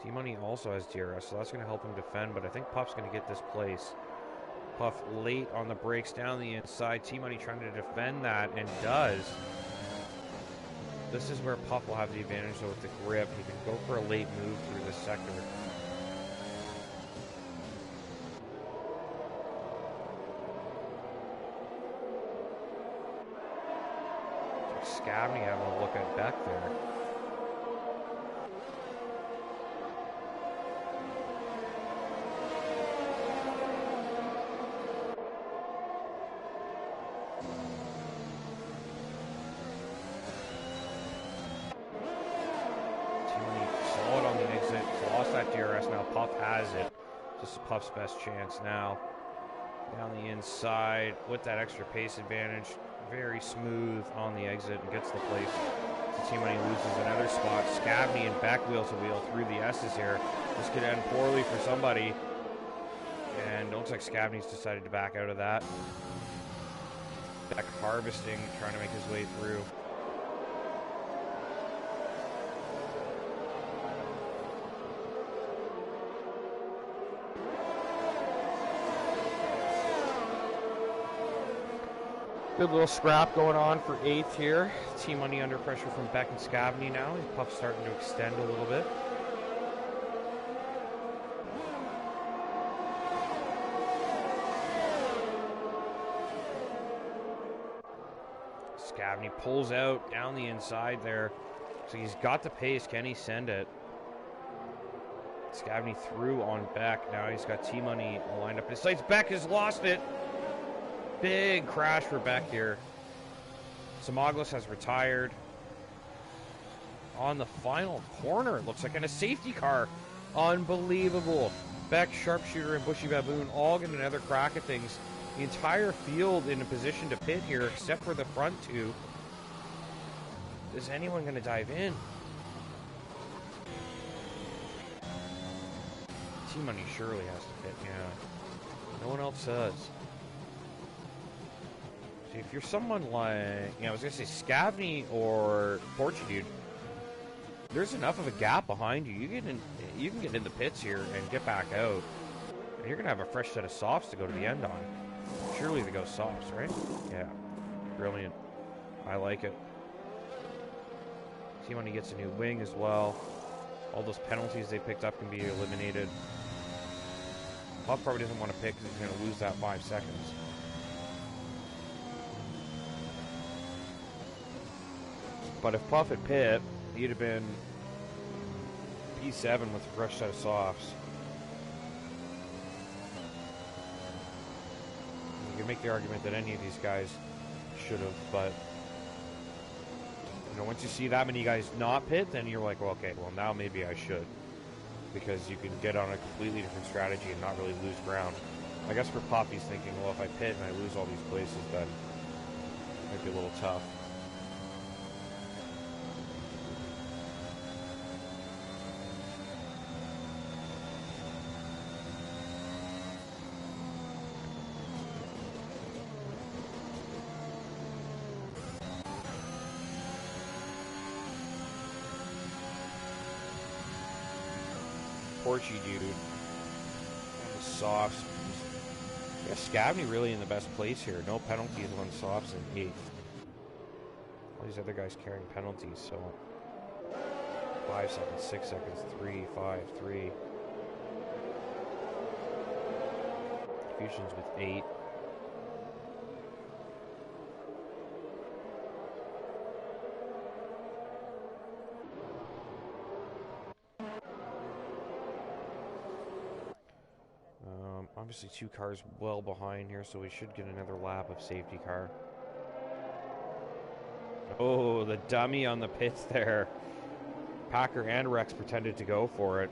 T-Money also has DRS, so that's going to help him defend, but I think Puff's going to get this place. Puff late on the brakes down the inside. T-Money trying to defend that, and does. This is where Puff will have the advantage, though, with the grip. He can go for a late move through this sector. Scabney having a look at Beck there. Solid on the exit. Lost that DRS now. Puff has it. Just Puff's best chance now. Down the inside with that extra pace advantage. Very smooth on the exit and gets the place. The team money loses another spot. Scabney and Beck wheel to wheel through the S's here. This could end poorly for somebody. And it looks like Scabney's decided to back out of that. Beck harvesting, trying to make his way through. Good little scrap going on for 8th here. Team money under pressure from Beck and Scabney now. Puff's starting to extend a little bit. Scabney pulls out down the inside there. So he's got the pace. Can he send it? Scabney through on Beck. Now he's got Team money lined up in his sights. Beck has lost it. Big crash for Beck here. Samoglos has retired. On the final corner, it looks like, in a safety car. Unbelievable. Beck, Sharpshooter, and Bushy Baboon all get another crack at things. The entire field in a position to pit here, except for the front two. Is anyone going to dive in? Team money surely has to pit, yeah. No one else does. If you're someone like, I was going to say Scabney or Portudude, there's enough of a gap behind you. You can get in the pits here and get back out. And you're going to have a fresh set of softs to go to the end on. Surely they go softs, right? Yeah. Brilliant. I like it. See when he gets a new wing as well. All those penalties they picked up can be eliminated. Puff probably doesn't want to pick because he's going to lose that 5 seconds. But if Puff had pit, he'd have been P7 with a fresh set of softs. You can make the argument that any of these guys should have, but once you see that many guys not pit, then you're like, well, okay, well, now maybe I should. Because you can get on a completely different strategy and not really lose ground. I guess for Puff, he's thinking, well, if I pit and I lose all these places, then it might be a little tough. Porchy dude on the softs. Yeah, Scabney really in the best place here. No penalties on softs in 8th. All these other guys carrying penalties, so 5 seconds, 6 seconds, 3, 5, 3. Fusions with 8. Obviously 2 cars well behind here, so we should get another lap of safety car. Oh, the dummy on the pits there. Packer and Rex pretended to go for it.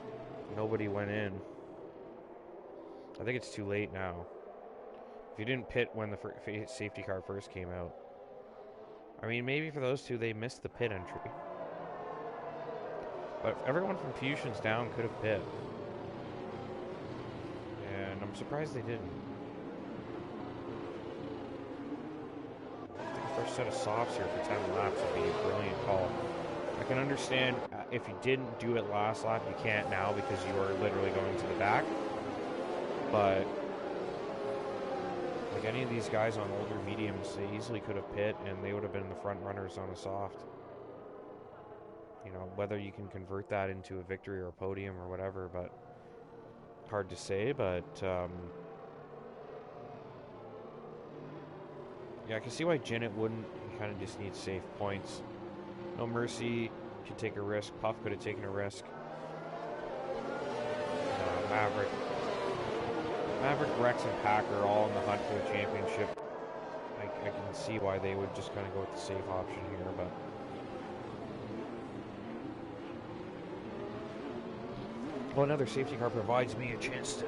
Nobody went in. I think it's too late now. If you didn't pit when the safety car first came out. I mean, maybe for those two, they missed the pit entry. But if everyone from Fusion's down could have pit. And I'm surprised they didn't. I think a fresh set of softs here for 10 laps would be a brilliant call. I can understand if you didn't do it last lap, you can't now because you are literally going to the back. But like any of these guys on older mediums, they easily could have pit and they would have been the front runners on a soft. You know, whether you can convert that into a victory or a podium or whatever, but hard to say. But Yeah, I can see why Zenith wouldn't. He kind of just needs safe points. No Mercy could take a risk. Puff could have taken a risk. Maverick. Maverick, Rex, and Packer are all in the hunt for the championship. I can see why they would just kind of go with the safe option here, but... Well, another safety car provides me a chance to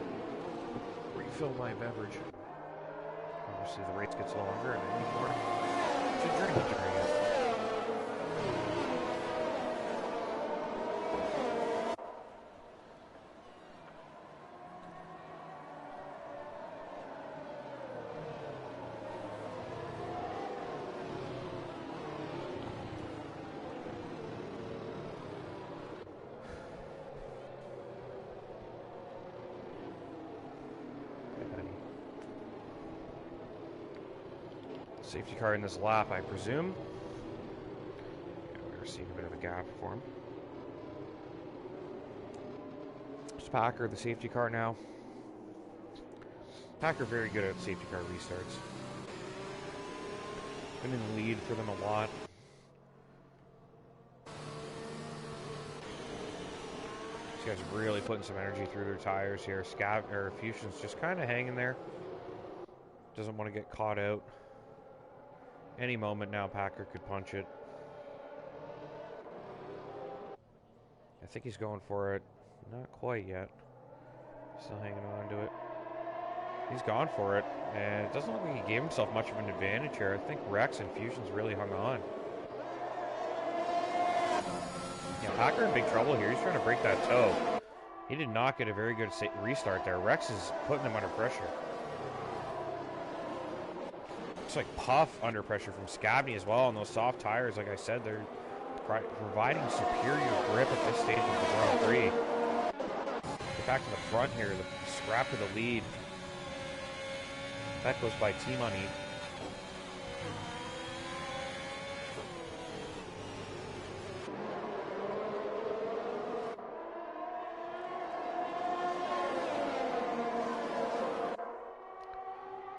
refill my beverage. Obviously, the race gets longer, and I need more to drink during it. Safety car in this lap, I presume. Yeah, we're seeing a bit of a gap for him. It's Packer, the safety car now. Packer very good at safety car restarts. Been in the lead for them a lot. These guys really putting some energy through their tires here. Fusion's just kind of hanging there. Doesn't want to get caught out. Any moment now, Packer could punch it. I think he's going for it. Not quite yet. Still hanging on to it. He's gone for it. And it doesn't look like he gave himself much of an advantage here. I think Rex and Fusion's really hung on. Yeah, Packer in big trouble here. He's trying to break that toe. He did not get a very good restart there. Rex is putting him under pressure. Looks like Puff under pressure from Scabney as well on those soft tires. Like I said, they're providing superior grip at this stage of the Grand Prix. Get back to the front here, the scrap of the lead. That goes by Team Money.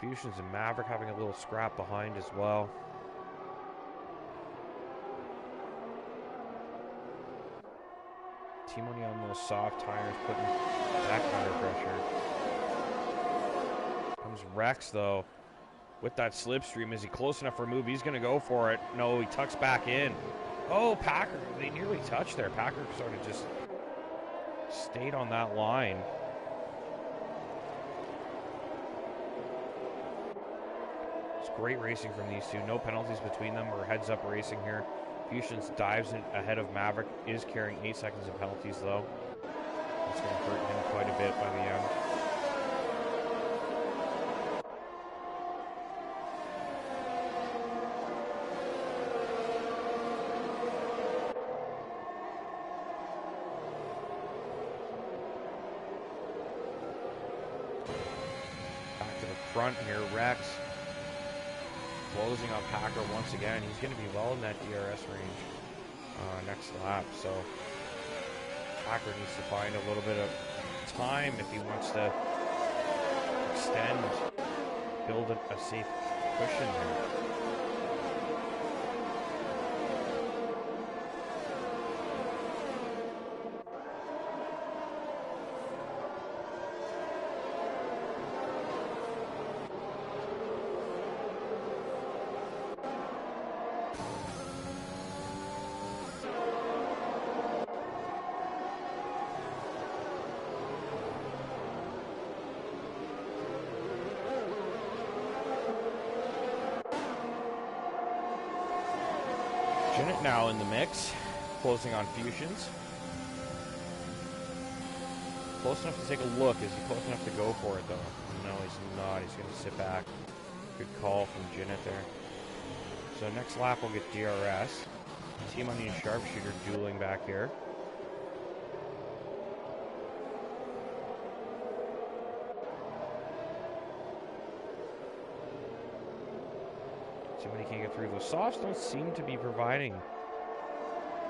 Fusions and Maverick having a little scrap behind as well. Team Money on those soft tires, putting back under pressure. Comes Rex though, with that slipstream. Is he close enough for a move? He's going to go for it. No, he tucks back in. Oh, Packer, they nearly touched there. Packer sort of just stayed on that line. Great racing from these two. No penalties between them or heads-up racing here. Fusions dives in ahead of Maverick. Is carrying 8 seconds of penalties, though. That's going to hurt him quite a bit by the end. Back to the front here, Rex. Closing on Packer once again. He's going to be well in that DRS range next lap. So Packer needs to find a little bit of time if he wants to extend, build a safe cushion there. Zenith now in the mix, closing on Fusions. Close enough to take a look. Is he close enough to go for it, though? No, he's not. He's going to sit back. Good call from Zenith there. So next lap we'll get DRS. Team Onion Sharpshooter dueling back here. See when he can't get through. Those softs don't seem to be providing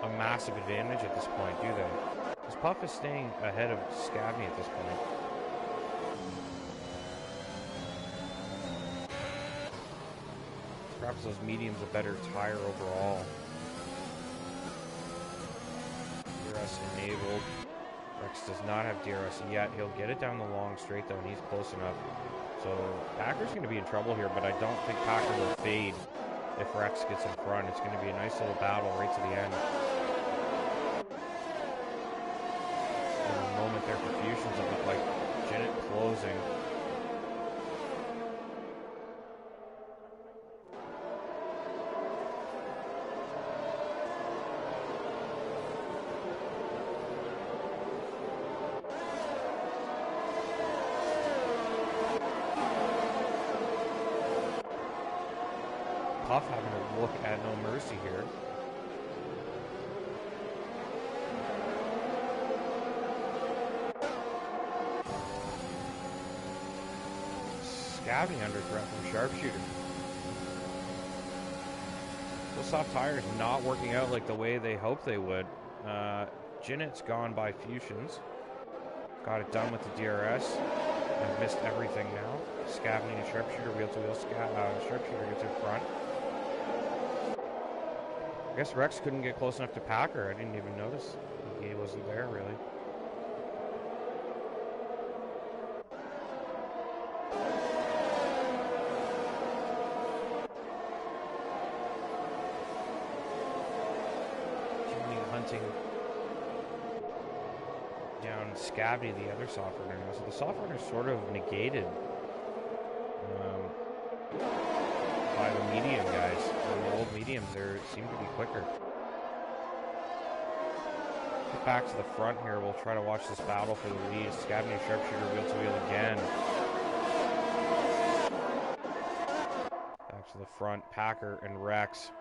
a massive advantage at this point, do they? Because Puff is staying ahead of Scabney at this point. perhaps those mediums a better tire overall. DRS enabled. Rex does not have DRS yet. He'll get it down the long straight though, and he's close enough. So Packer's going to be in trouble here, but I don't think Packer will fade if Rex gets in front. It's going to be a nice little battle right to the end. In a moment there for Fusions, it looked like Zenith closing. Puff having to look at no mercy here. Scavney under threat from Sharpshooter. Those soft tires not working out like the way they hoped they would. Zenith's gone by Fusions. Got it done with the DRS. I've missed everything now. Scavney and Sharpshooter, wheel to wheel. Sharpshooter gets in front. I guess Rex couldn't get close enough to Packer. I didn't even notice. He wasn't there, really. Jimmy hunting down Scavney, the other soft runner now. So the soft runner is sort of negated by the medium guys. The old mediums seem to be quicker. Get back to the front here. We'll try to watch this battle for the lead. Scavney Sharpshooter wheel to wheel again. Back to the front. Packer and Rex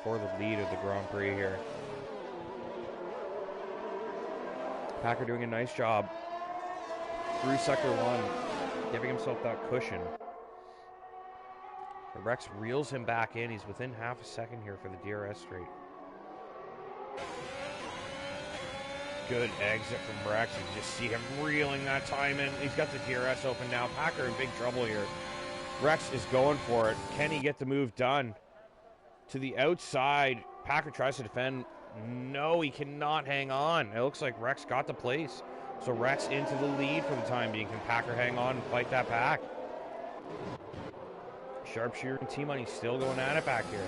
for the lead of the Grand Prix here. Packer doing a nice job through sector one, giving himself that cushion. But Rex reels him back in. He's within half a second here for the DRS straight. Good exit from Rex. You just see him reeling that time in. He's got the DRS open now. Packer in big trouble here. Rex is going for it. Can he get the move done? To the outside. Packer tries to defend. No, he cannot hang on. It looks like Rex got the place. So Rex into the lead for the time being. Can Packer hang on and fight that back? Sharpshooter and T-Money still going at it back here.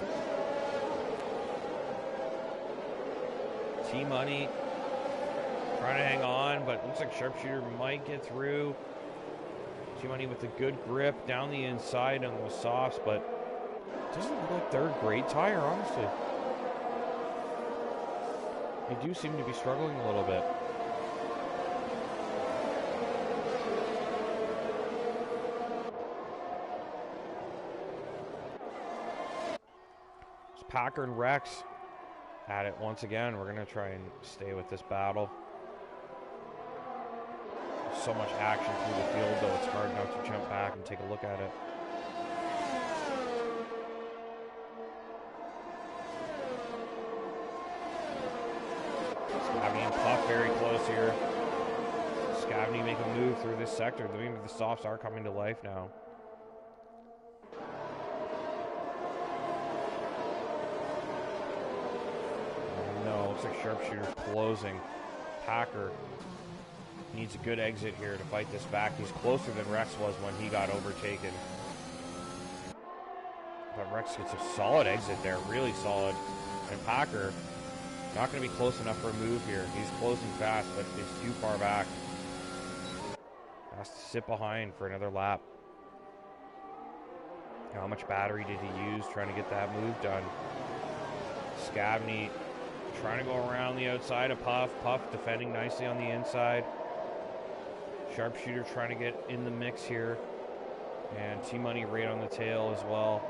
T-Money trying to hang on, but looks like Sharpshooter might get through. T-Money with a good grip down the inside on those softs, but it doesn't look like they're a great tire, honestly. They do seem to be struggling a little bit. Packer and Rex at it once again. We're going to try and stay with this battle. There's so much action through the field, though it's hard not to jump back and take a look at it. Scavney and Puff very close here. Scavney make a move through this sector. Maybe the softs are coming to life now. Looks like Sharpshooter closing. Packer needs a good exit here to fight this back. He's closer than Rex was when he got overtaken. But Rex gets a solid exit there, really solid. And Packer not going to be close enough for a move here. He's closing fast, but is too far back. Has to sit behind for another lap. How much battery did he use trying to get that move done? Scavney trying to go around the outside of Puff. Puff defending nicely on the inside. Sharpshooter trying to get in the mix here. And T-Money right on the tail as well.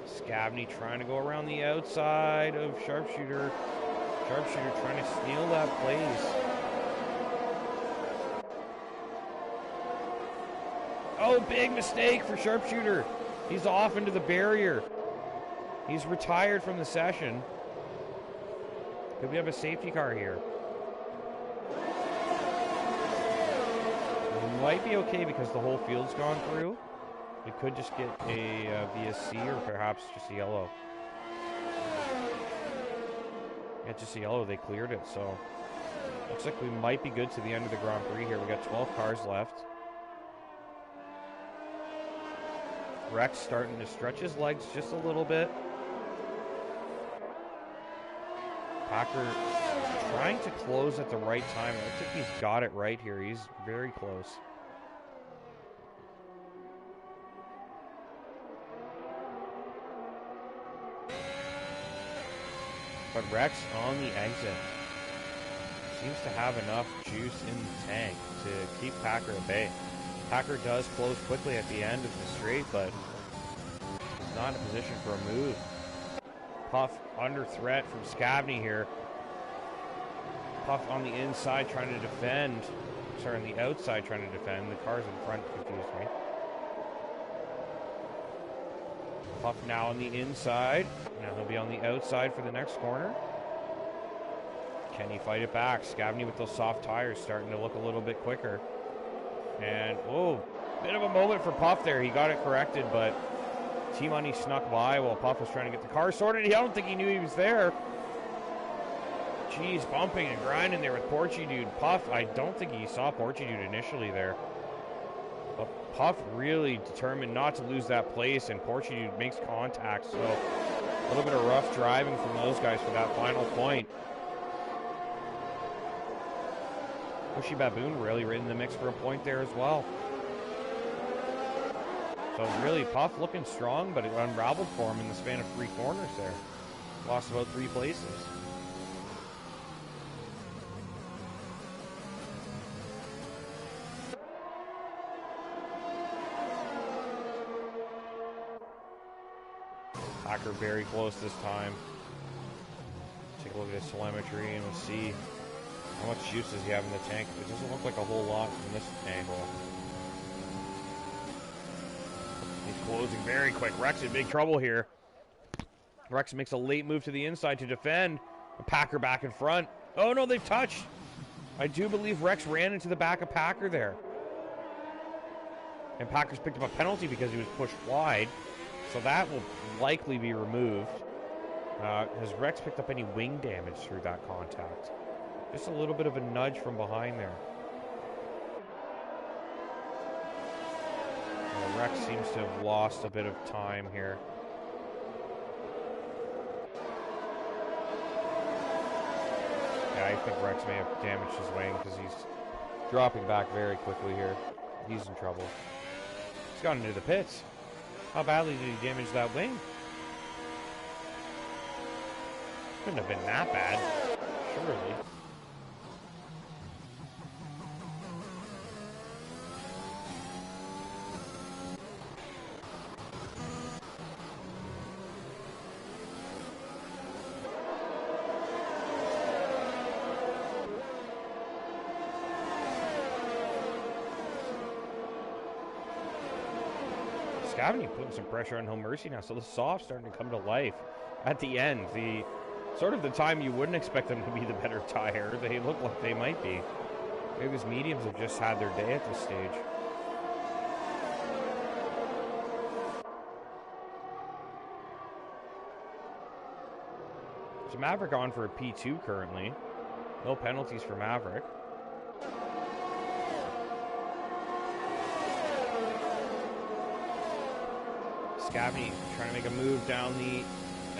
Scavney trying to go around the outside of Sharpshooter. Sharpshooter trying to steal that place. Oh, big mistake for Sharpshooter. He's off into the barrier. He's retired from the session. Could we have a safety car here? We might be okay because the whole field's gone through. We could just get a VSC or perhaps just a yellow. Yeah, just a yellow. They cleared it, so looks like we might be good to the end of the Grand Prix here. We got 12 cars left. Rex starting to stretch his legs just a little bit. Packer trying to close at the right time. I think he's got it right here. He's very close. But Rex on the exit seems to have enough juice in the tank to keep Packer at bay. Packer does close quickly at the end of the straight, but he's not in a position for a move. Puff under threat from Scavney here. Puff on the inside trying to defend. Sorry, on the outside trying to defend. The cars in front confused me. Puff now on the inside. Now he'll be on the outside for the next corner. Can he fight it back? Scavney with those soft tires starting to look a little bit quicker. And, oh, bit of a moment for Puff there. He got it corrected, but T-Money snuck by while Puff was trying to get the car sorted. I don't think he knew he was there. Jeez, bumping and grinding there with Porchy Dude. Puff, I don't think he saw Porchy Dude initially there. But Puff really determined not to lose that place, and Porchy Dude makes contact. So a little bit of rough driving from those guys for that final point. Pushy Baboon really right in the mix for a point there as well. So really, Puff looking strong, but it unraveled for him in the span of 3 corners there. Lost about 3 places. Packer very close this time. Take a look at his telemetry and we'll see how much juice does he have in the tank. It doesn't look like a whole lot from this angle. He's closing very quick. Rex in big trouble here. Rex makes a late move to the inside to defend. Packer back in front. Oh no, they've touched. I do believe Rex ran into the back of Packer there. And Packer's picked up a penalty because he was pushed wide. So that will likely be removed. Has Rex picked up any wing damage through that contact? Just a little bit of a nudge from behind there. Rex seems to have lost a bit of time here. Yeah, I think Rex may have damaged his wing because he's dropping back very quickly here. He's in trouble. He's gone into the pits. How badly did he damage that wing? Couldn't have been that bad, surely. Scavney putting some pressure on No Mercy now, so the soft's starting to come to life at the end. The sort of the time you wouldn't expect them to be the better tire. They look like they might be. Maybe these mediums have just had their day at this stage. So Maverick on for a P2 currently. No penalties for Maverick. Scavney trying to make a move down the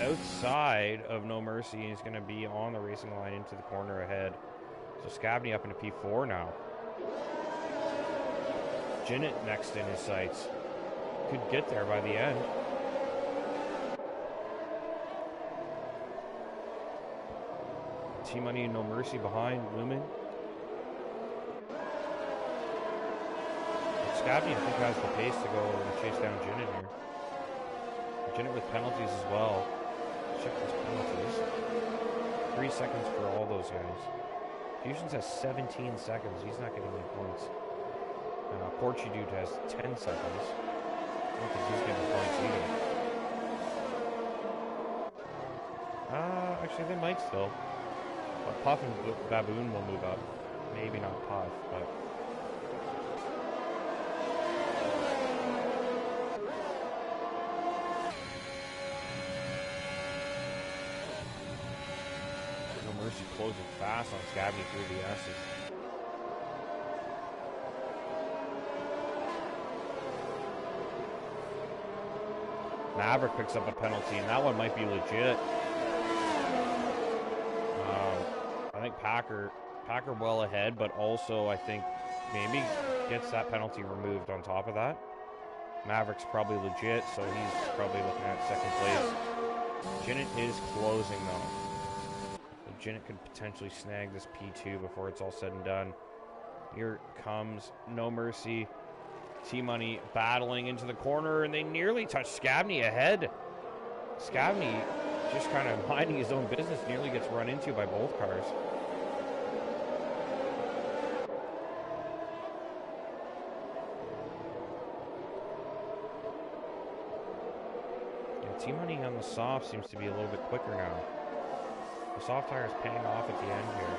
outside of No Mercy. He's going to be on the racing line into the corner ahead. So Scavney up into P4 now. Jinnit next in his sights. Could get there by the end. T-Money and No Mercy behind, looming. Scavney, I think, has the pace to go and chase down Jinnit here. Jinnit with penalties as well. Check those penalties. 3 seconds for all those guys. Fusions has 17 seconds. He's not getting any points. Porchy Dude has 10 seconds. I don't think he's getting points either. Actually, they might still. But Puff and Baboon will move up. Maybe not Puff, but Mercy closing fast on Scabney through the S's. Maverick picks up a penalty, and that one might be legit. I think Packer well ahead, but also I think maybe gets that penalty removed on top of that. Maverick's probably legit, so he's probably looking at second place. Jinnit is closing, though. So Jinnit could potentially snag this P2 before it's all said and done. Here comes No Mercy. T-Money battling into the corner, and they nearly touch Scabney ahead. Scabney, just kind of minding his own business, nearly gets run into by both cars. Yeah, T-Money on the soft seems to be a little bit quicker now. The soft tire is paying off at the end here.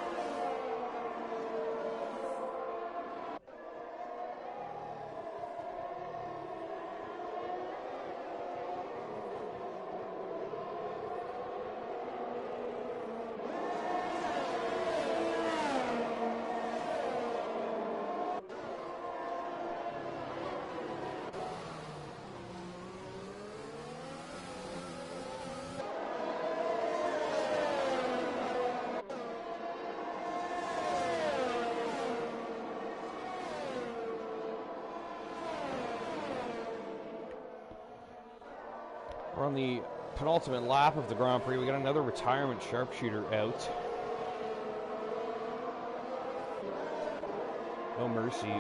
We're on the penultimate lap of the Grand Prix. We got another retirement sharpshooter out. No Mercy.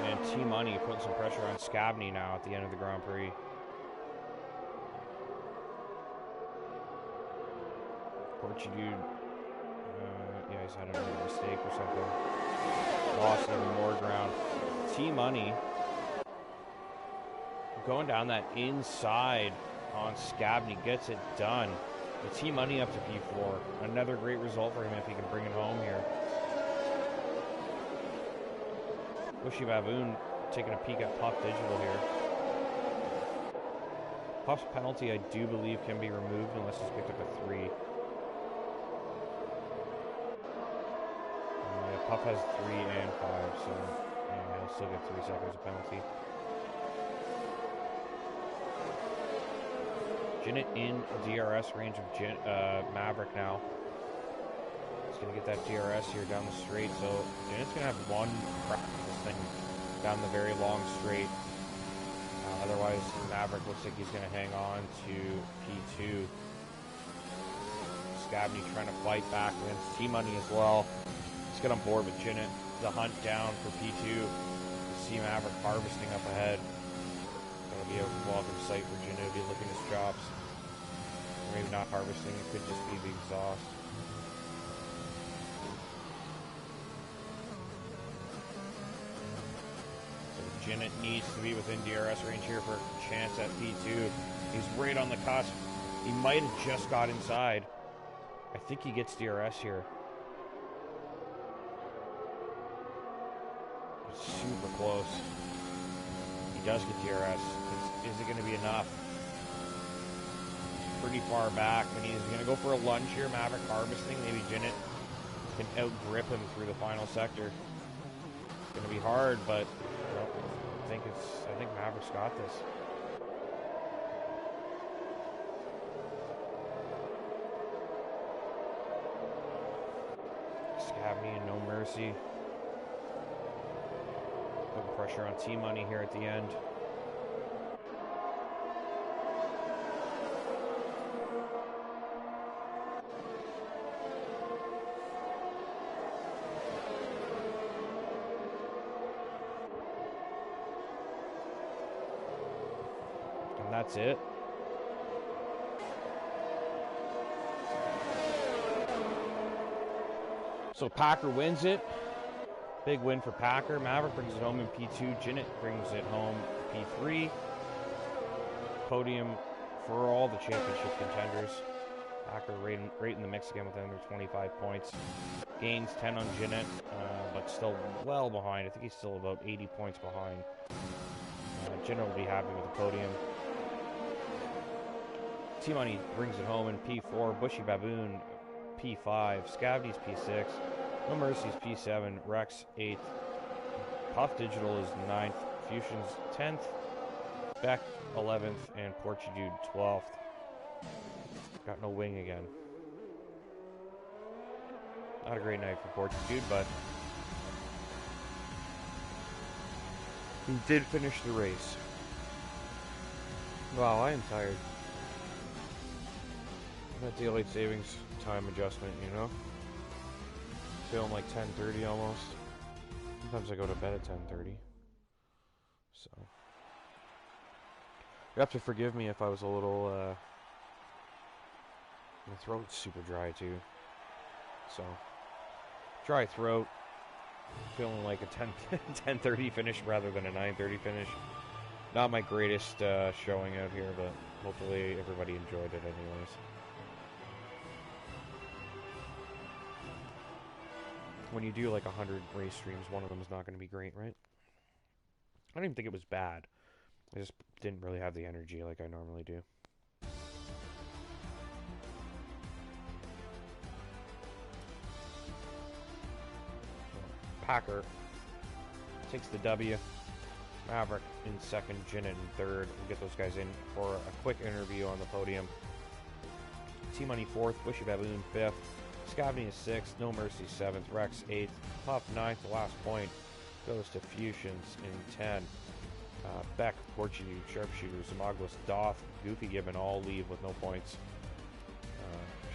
And T-Money putting some pressure on Scabney now at the end of the Grand Prix. Porchy dude. Yeah, he's had a mistake or something. Lost even more ground. T-Money going down that inside on Scabney, gets it done. The T-Money up to P4. Another great result for him if he can bring it home here. Bushy Baboon taking a peek at Puff Digital here. Puff's penalty, I do believe, can be removed unless he's picked up a 3. Yeah, Puff has 3 and 5, so yeah, he'll still get 3 seconds of penalty. Jinnit in DRS range of Maverick now. He's going to get that DRS here down the straight, so Jinnit's going to have one crack of this thing down the very long straight. Otherwise, Maverick looks like he's going to hang on to P2. Scabney trying to fight back against T-Money as well. Let's get on board with Jinnit. The hunt down for P2. You see Maverick harvesting up ahead. Be a welcome sight for Jinnit to be looking at his chops. Or maybe not harvesting, it could just be the exhaust. So Jinnit needs to be within DRS range here for a chance at P2. He's right on the cusp. He might have just got inside. I think he gets DRS here. It's super close. He does get DRS. Is it going to be enough? He's pretty far back, and he's going to go for a lunge here. Maverick harvesting. Maybe Jinnit can outgrip him through the final sector. It's going to be hard, but I think Maverick's got this. Scabney and No Mercy. Putting pressure on T-Money here at the end. And that's it. So Packer wins it. Big win for Packer. Maverick brings it home in P2. Jinnit brings it home P3. Podium for all the championship contenders. Packer right in the mix again with under 25 points. Gains 10 on Jinnit, but still well behind. I think he's still about 80 points behind. Jinnit will be happy with the podium. T-Money brings it home in P4. Bushy Baboon P5, Scavdy's P6, No Mercy's P7, Rex 8th, Puff Digital is 9th, Fusion's 10th, Beck 11th, and Portudude 12th. Got no wing again. Not a great night for Portudude, but he did finish the race. Wow, I am tired. That daylight savings time adjustment, you know? Feeling like 10:30 almost. Sometimes I go to bed at 10:30. So you have to forgive me if I was a little my throat's super dry too. So dry throat. Feeling like a 10:30 finish rather than a 9:30 finish. Not my greatest showing out here, but hopefully everybody enjoyed it anyways. When you do like 100 race streams, one of them is not going to be great, right? I don't even think it was bad. I just didn't really have the energy like I normally do. Packer takes the W. Maverick in second, Jinnit in third. We'll get those guys in for a quick interview on the podium. T-Money fourth, Bushy Baboon fifth, Scavney is sixth, No Mercy seventh, Rex eighth, Puff ninth. The last point goes to Fusions in 10. Beck, Portuguese, Sharpshooter, Zamaglis, Doth, Goofy Gibbon all leave with no points.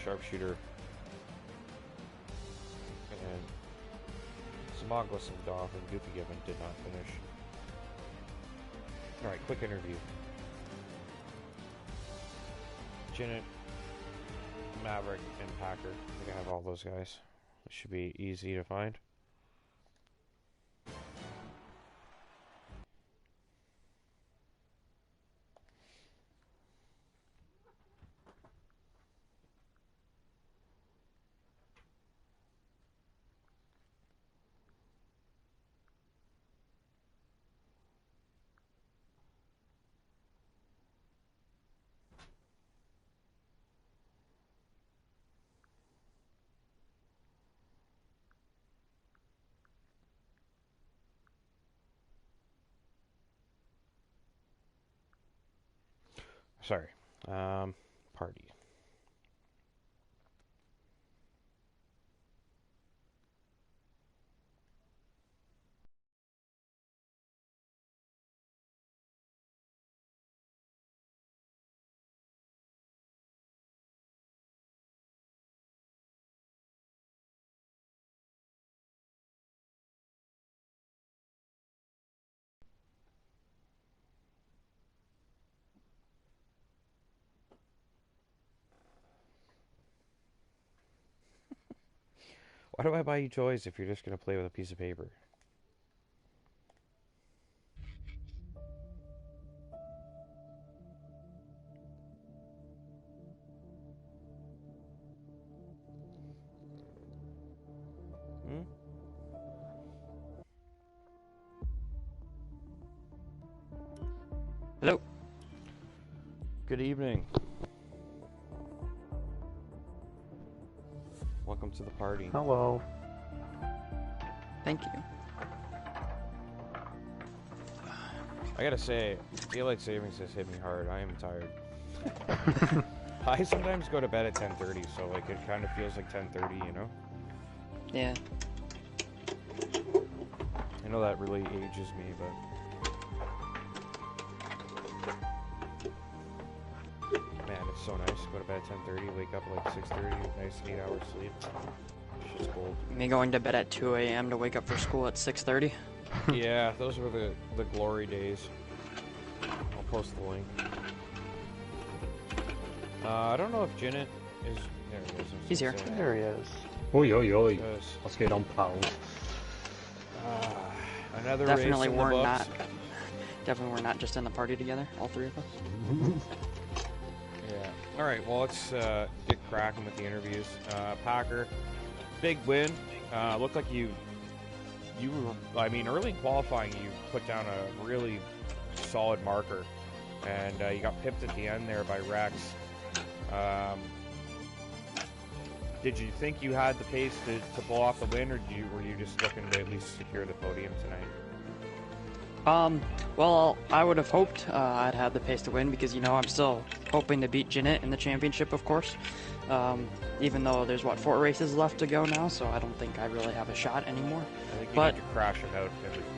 Sharpshooter and Zamaglis and Doth and Goofy Gibbon did not finish. Alright, quick interview. Jinnit, Maverick, and Packer. I think I have all those guys. It should be easy to find. Sorry. Party. Why do I buy you toys if you're just going to play with a piece of paper? Hmm? Hello. Good evening. Welcome to the party. Hello. Thank you. I gotta say, daylight savings has hit me hard. I am tired. I sometimes go to bed at 10:30, so like it kind of feels like 10:30, you know? Yeah. I know that really ages me, but man, it's so nice. Go to bed at 10:30, wake up at like 6:30, nice 8 hours sleep. Shit's cold. Me going to bed at 2 a.m. to wake up for school at 6:30. Yeah, those were the glory days. I'll post the link. I don't know if Jinnit is... There he is. He's here. There he is. Oi, oi, oi. Yes. What's going on, pal? Another Definitely race in we're the not. books. Definitely we're not just in the party together, all three of us. Yeah. All right. Well, let's get cracking with the interviews. Packer, big win. Looked like you were. I mean, early in qualifying, you put down a really solid marker, and you got pipped at the end there by Rex. did you think you had the pace to pull off the win, or were you just looking to at least secure the podium tonight? Well, I would have hoped I'd had the pace to win because, you know, I'm still hoping to beat Zenith in the championship, of course. Even though there's, 4 races left to go now, so I don't think I really have a shot anymore. I think you need to crash him out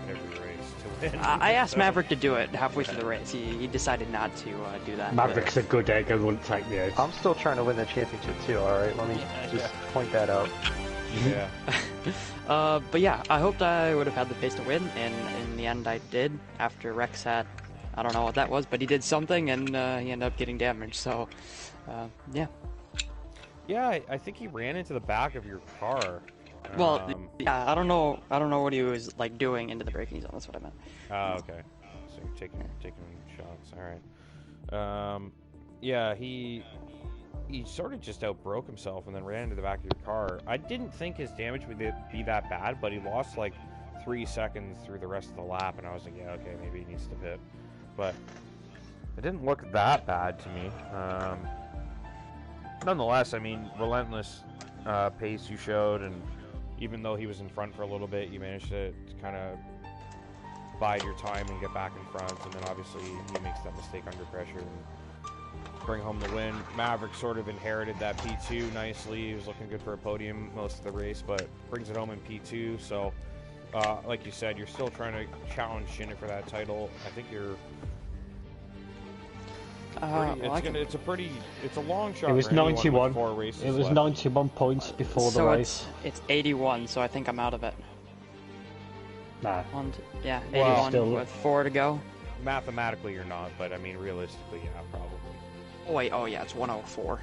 every race to win. I asked Maverick to do it halfway through the race. He decided not to do that. Maverick's a good egg and wouldn't take me out. I'm still trying to win the championship too, alright? Let me just point that out. Yeah. But yeah, I hoped I would have had the pace to win, and in the end I did, after Rex had, I don't know what that was, but he did something, and he ended up getting damaged, so, yeah. Yeah, I think he ran into the back of your car. Well, yeah, I don't know what he was, like, doing into the braking zone, that's what I meant. Oh, okay. So you're taking shots, alright. Yeah, he sort of just outbroke himself and then ran into the back of your car. I didn't think his damage would be that bad, but he lost like 3 seconds through the rest of the lap, and I was like, yeah, okay, maybe he needs to pit. But it didn't look that bad to me. Nonetheless, I mean, relentless pace you showed, and even though he was in front for a little bit, you managed to kind of bide your time and get back in front, and then obviously he makes that mistake under pressure and bring home the win. Maverick sort of inherited that P2 nicely. He was looking good for a podium most of the race, but brings it home in P2. So, like you said, you're still trying to challenge Zenith for that title. I think you're. It's a long shot. It was for anyone 91. with 4 races It was left. 91 points before the race. It's 81, so I think I'm out of it. Nah. Yeah, 81 Well, still, with 4 to go. Mathematically, you're not, but I mean, realistically, yeah, probably. Oh, wait, oh yeah, it's 104.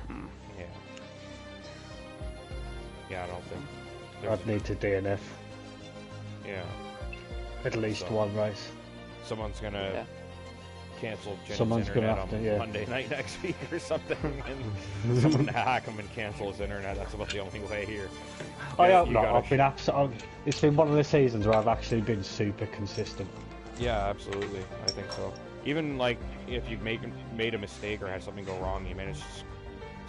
Yeah. Yeah, I don't think. I'd need to DNF. Yeah. At least So- one race. Someone's gonna cancel Jen's Someone's gonna internet have on to, yeah. Monday night next week or something, and someone to hack him and cancel his internet. That's about the only way here. I Yeah, hope you not. gotta I've been it's been one of the seasons where I've actually been super consistent. Yeah, absolutely. I think so. Even like if you've made a mistake or had something go wrong, you managed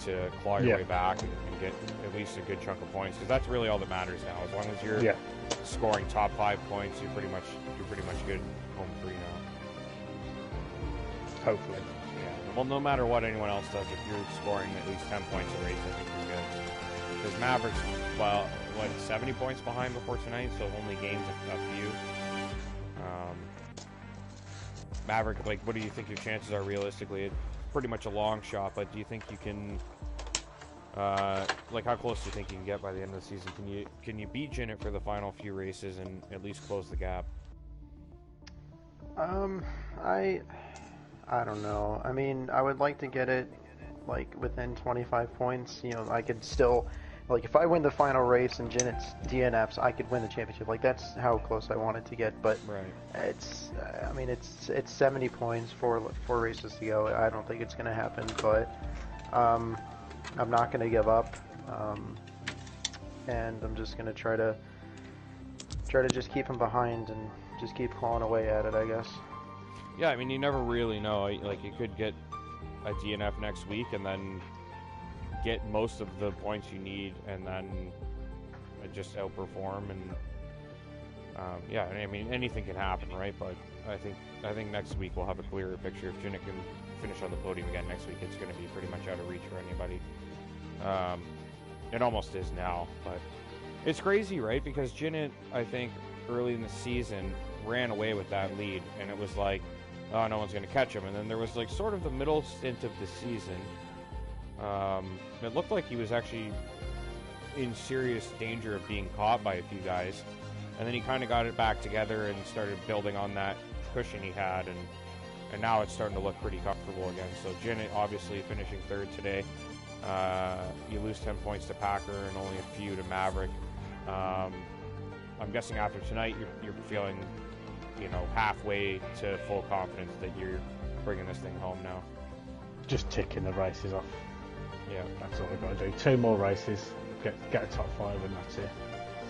to claw your way back and get at least a good chunk of points, because that's really all that matters now. As long as you're scoring top 5 points, you're pretty much good home free now. Hopefully. Yeah. Well, no matter what anyone else does, if you're scoring at least 10 points a race, I think you're good. Because Mavericks, well, 70 points behind before tonight, so only gained a few. Maverick, like, what do you think your chances are realistically? It's pretty much a long shot, but do you think you can, like, how close do you think you can get by the end of the season? Can you beat Zenith for the final few races and at least close the gap? I don't know. I mean, I would like to get it, like, within 25 points. You know, I could still, like, if I win the final race and Zenith's DNFs, I could win the championship. Like, that's how close I want it to get. But it's, I mean, it's 70 points, four races to go. I don't think it's going to happen, but I'm not going to give up. And I'm just going to try to just keep him behind and just keep clawing away at it, I guess. Yeah, I mean, you never really know. Like, you could get a DNF next week and then get most of the points you need and then just outperform. And yeah, I mean, anything can happen, right? But I think next week we'll have a clearer picture. If Zenith can finish on the podium again next week, it's going to be pretty much out of reach for anybody. It almost is now, but it's crazy, right? Because Zenith, I think, early in the season ran away with that lead, and it was like, oh, no one's going to catch him. And then there was like sort of the middle stint of the season. It looked like he was actually in serious danger of being caught by a few guys, and then he kind of got it back together and started building on that cushion he had, and now it's starting to look pretty comfortable again. So Zenith obviously finishing third today. You lose 10 points to Packer and only a few to Maverick. I'm guessing after tonight you're feeling, you know, halfway to full confidence that you're bringing this thing home now. Just ticking the races off. Yeah, that's all we've got to do. 2 more races, get a top 5, and that's it.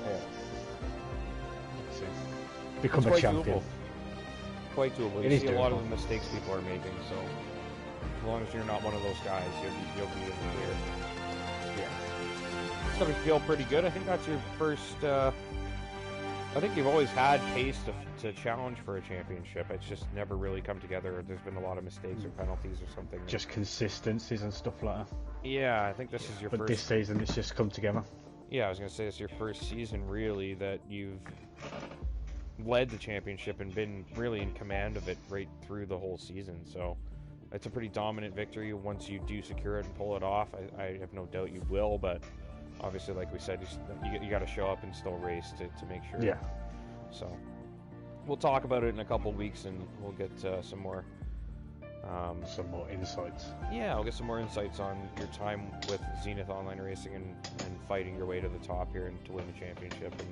Yeah, that's it. Become a champion. Doable. Quite doable. It You is see a lot of doable. the mistakes people are making, so as long as you're not one of those guys, you'll be in the clear. Yeah. got to feel pretty good. I think that's your first. I think you've always had pace to challenge for a championship. It's just never really come together. There's been a lot of mistakes or penalties or something. Just consistencies and stuff like that. Yeah, I think this is your But first. this season, it's just come together. Yeah, I was gonna say it's your first season really that you've led the championship and been really in command of it right through the whole season. So it's a pretty dominant victory. Once you do secure it and pull it off, I have no doubt you will. But obviously, like we said, you got to show up and still race to make sure. Yeah. So we'll talk about it in a couple of weeks, and we'll get some more insights. Yeah, I'll get some more insights on your time with Zenith Online Racing and fighting your way to the top here and to win the championship. And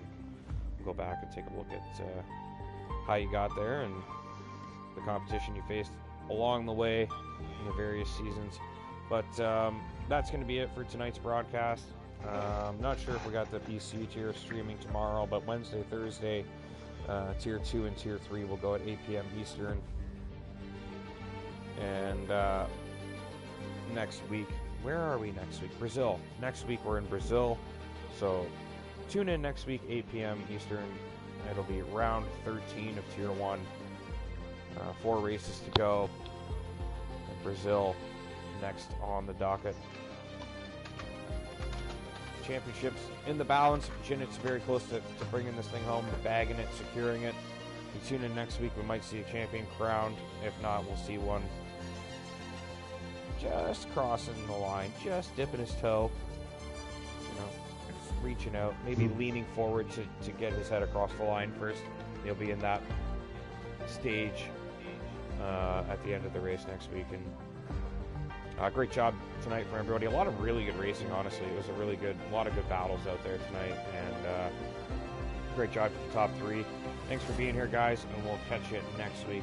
we'll go back and take a look at how you got there and the competition you faced along the way in the various seasons. But that's going to be it for tonight's broadcast. I'm not sure if we got the PC tier streaming tomorrow, but Wednesday, Thursday, Tier 2 and Tier 3 will go at 8 p.m. Eastern. And next week, where are we next week? Brazil. Next week we're in Brazil. So tune in next week, 8 p.m. Eastern. It'll be round 13 of Tier 1. 4 races to go. And Brazil next on the docket. Championships in the balance. Ginnett's very close to bringing this thing home, bagging it, securing it. You tune in next week, we might see a champion crowned. If not, we'll see one just crossing the line, just dipping his toe, reaching out, maybe leaning forward to get his head across the line first. He'll be in that stage at the end of the race next week. And great job tonight from everybody. A lot of really good racing, honestly. It was a lot of good battles out there tonight, and great job to the top 3. Thanks for being here, guys, and we'll catch you next week.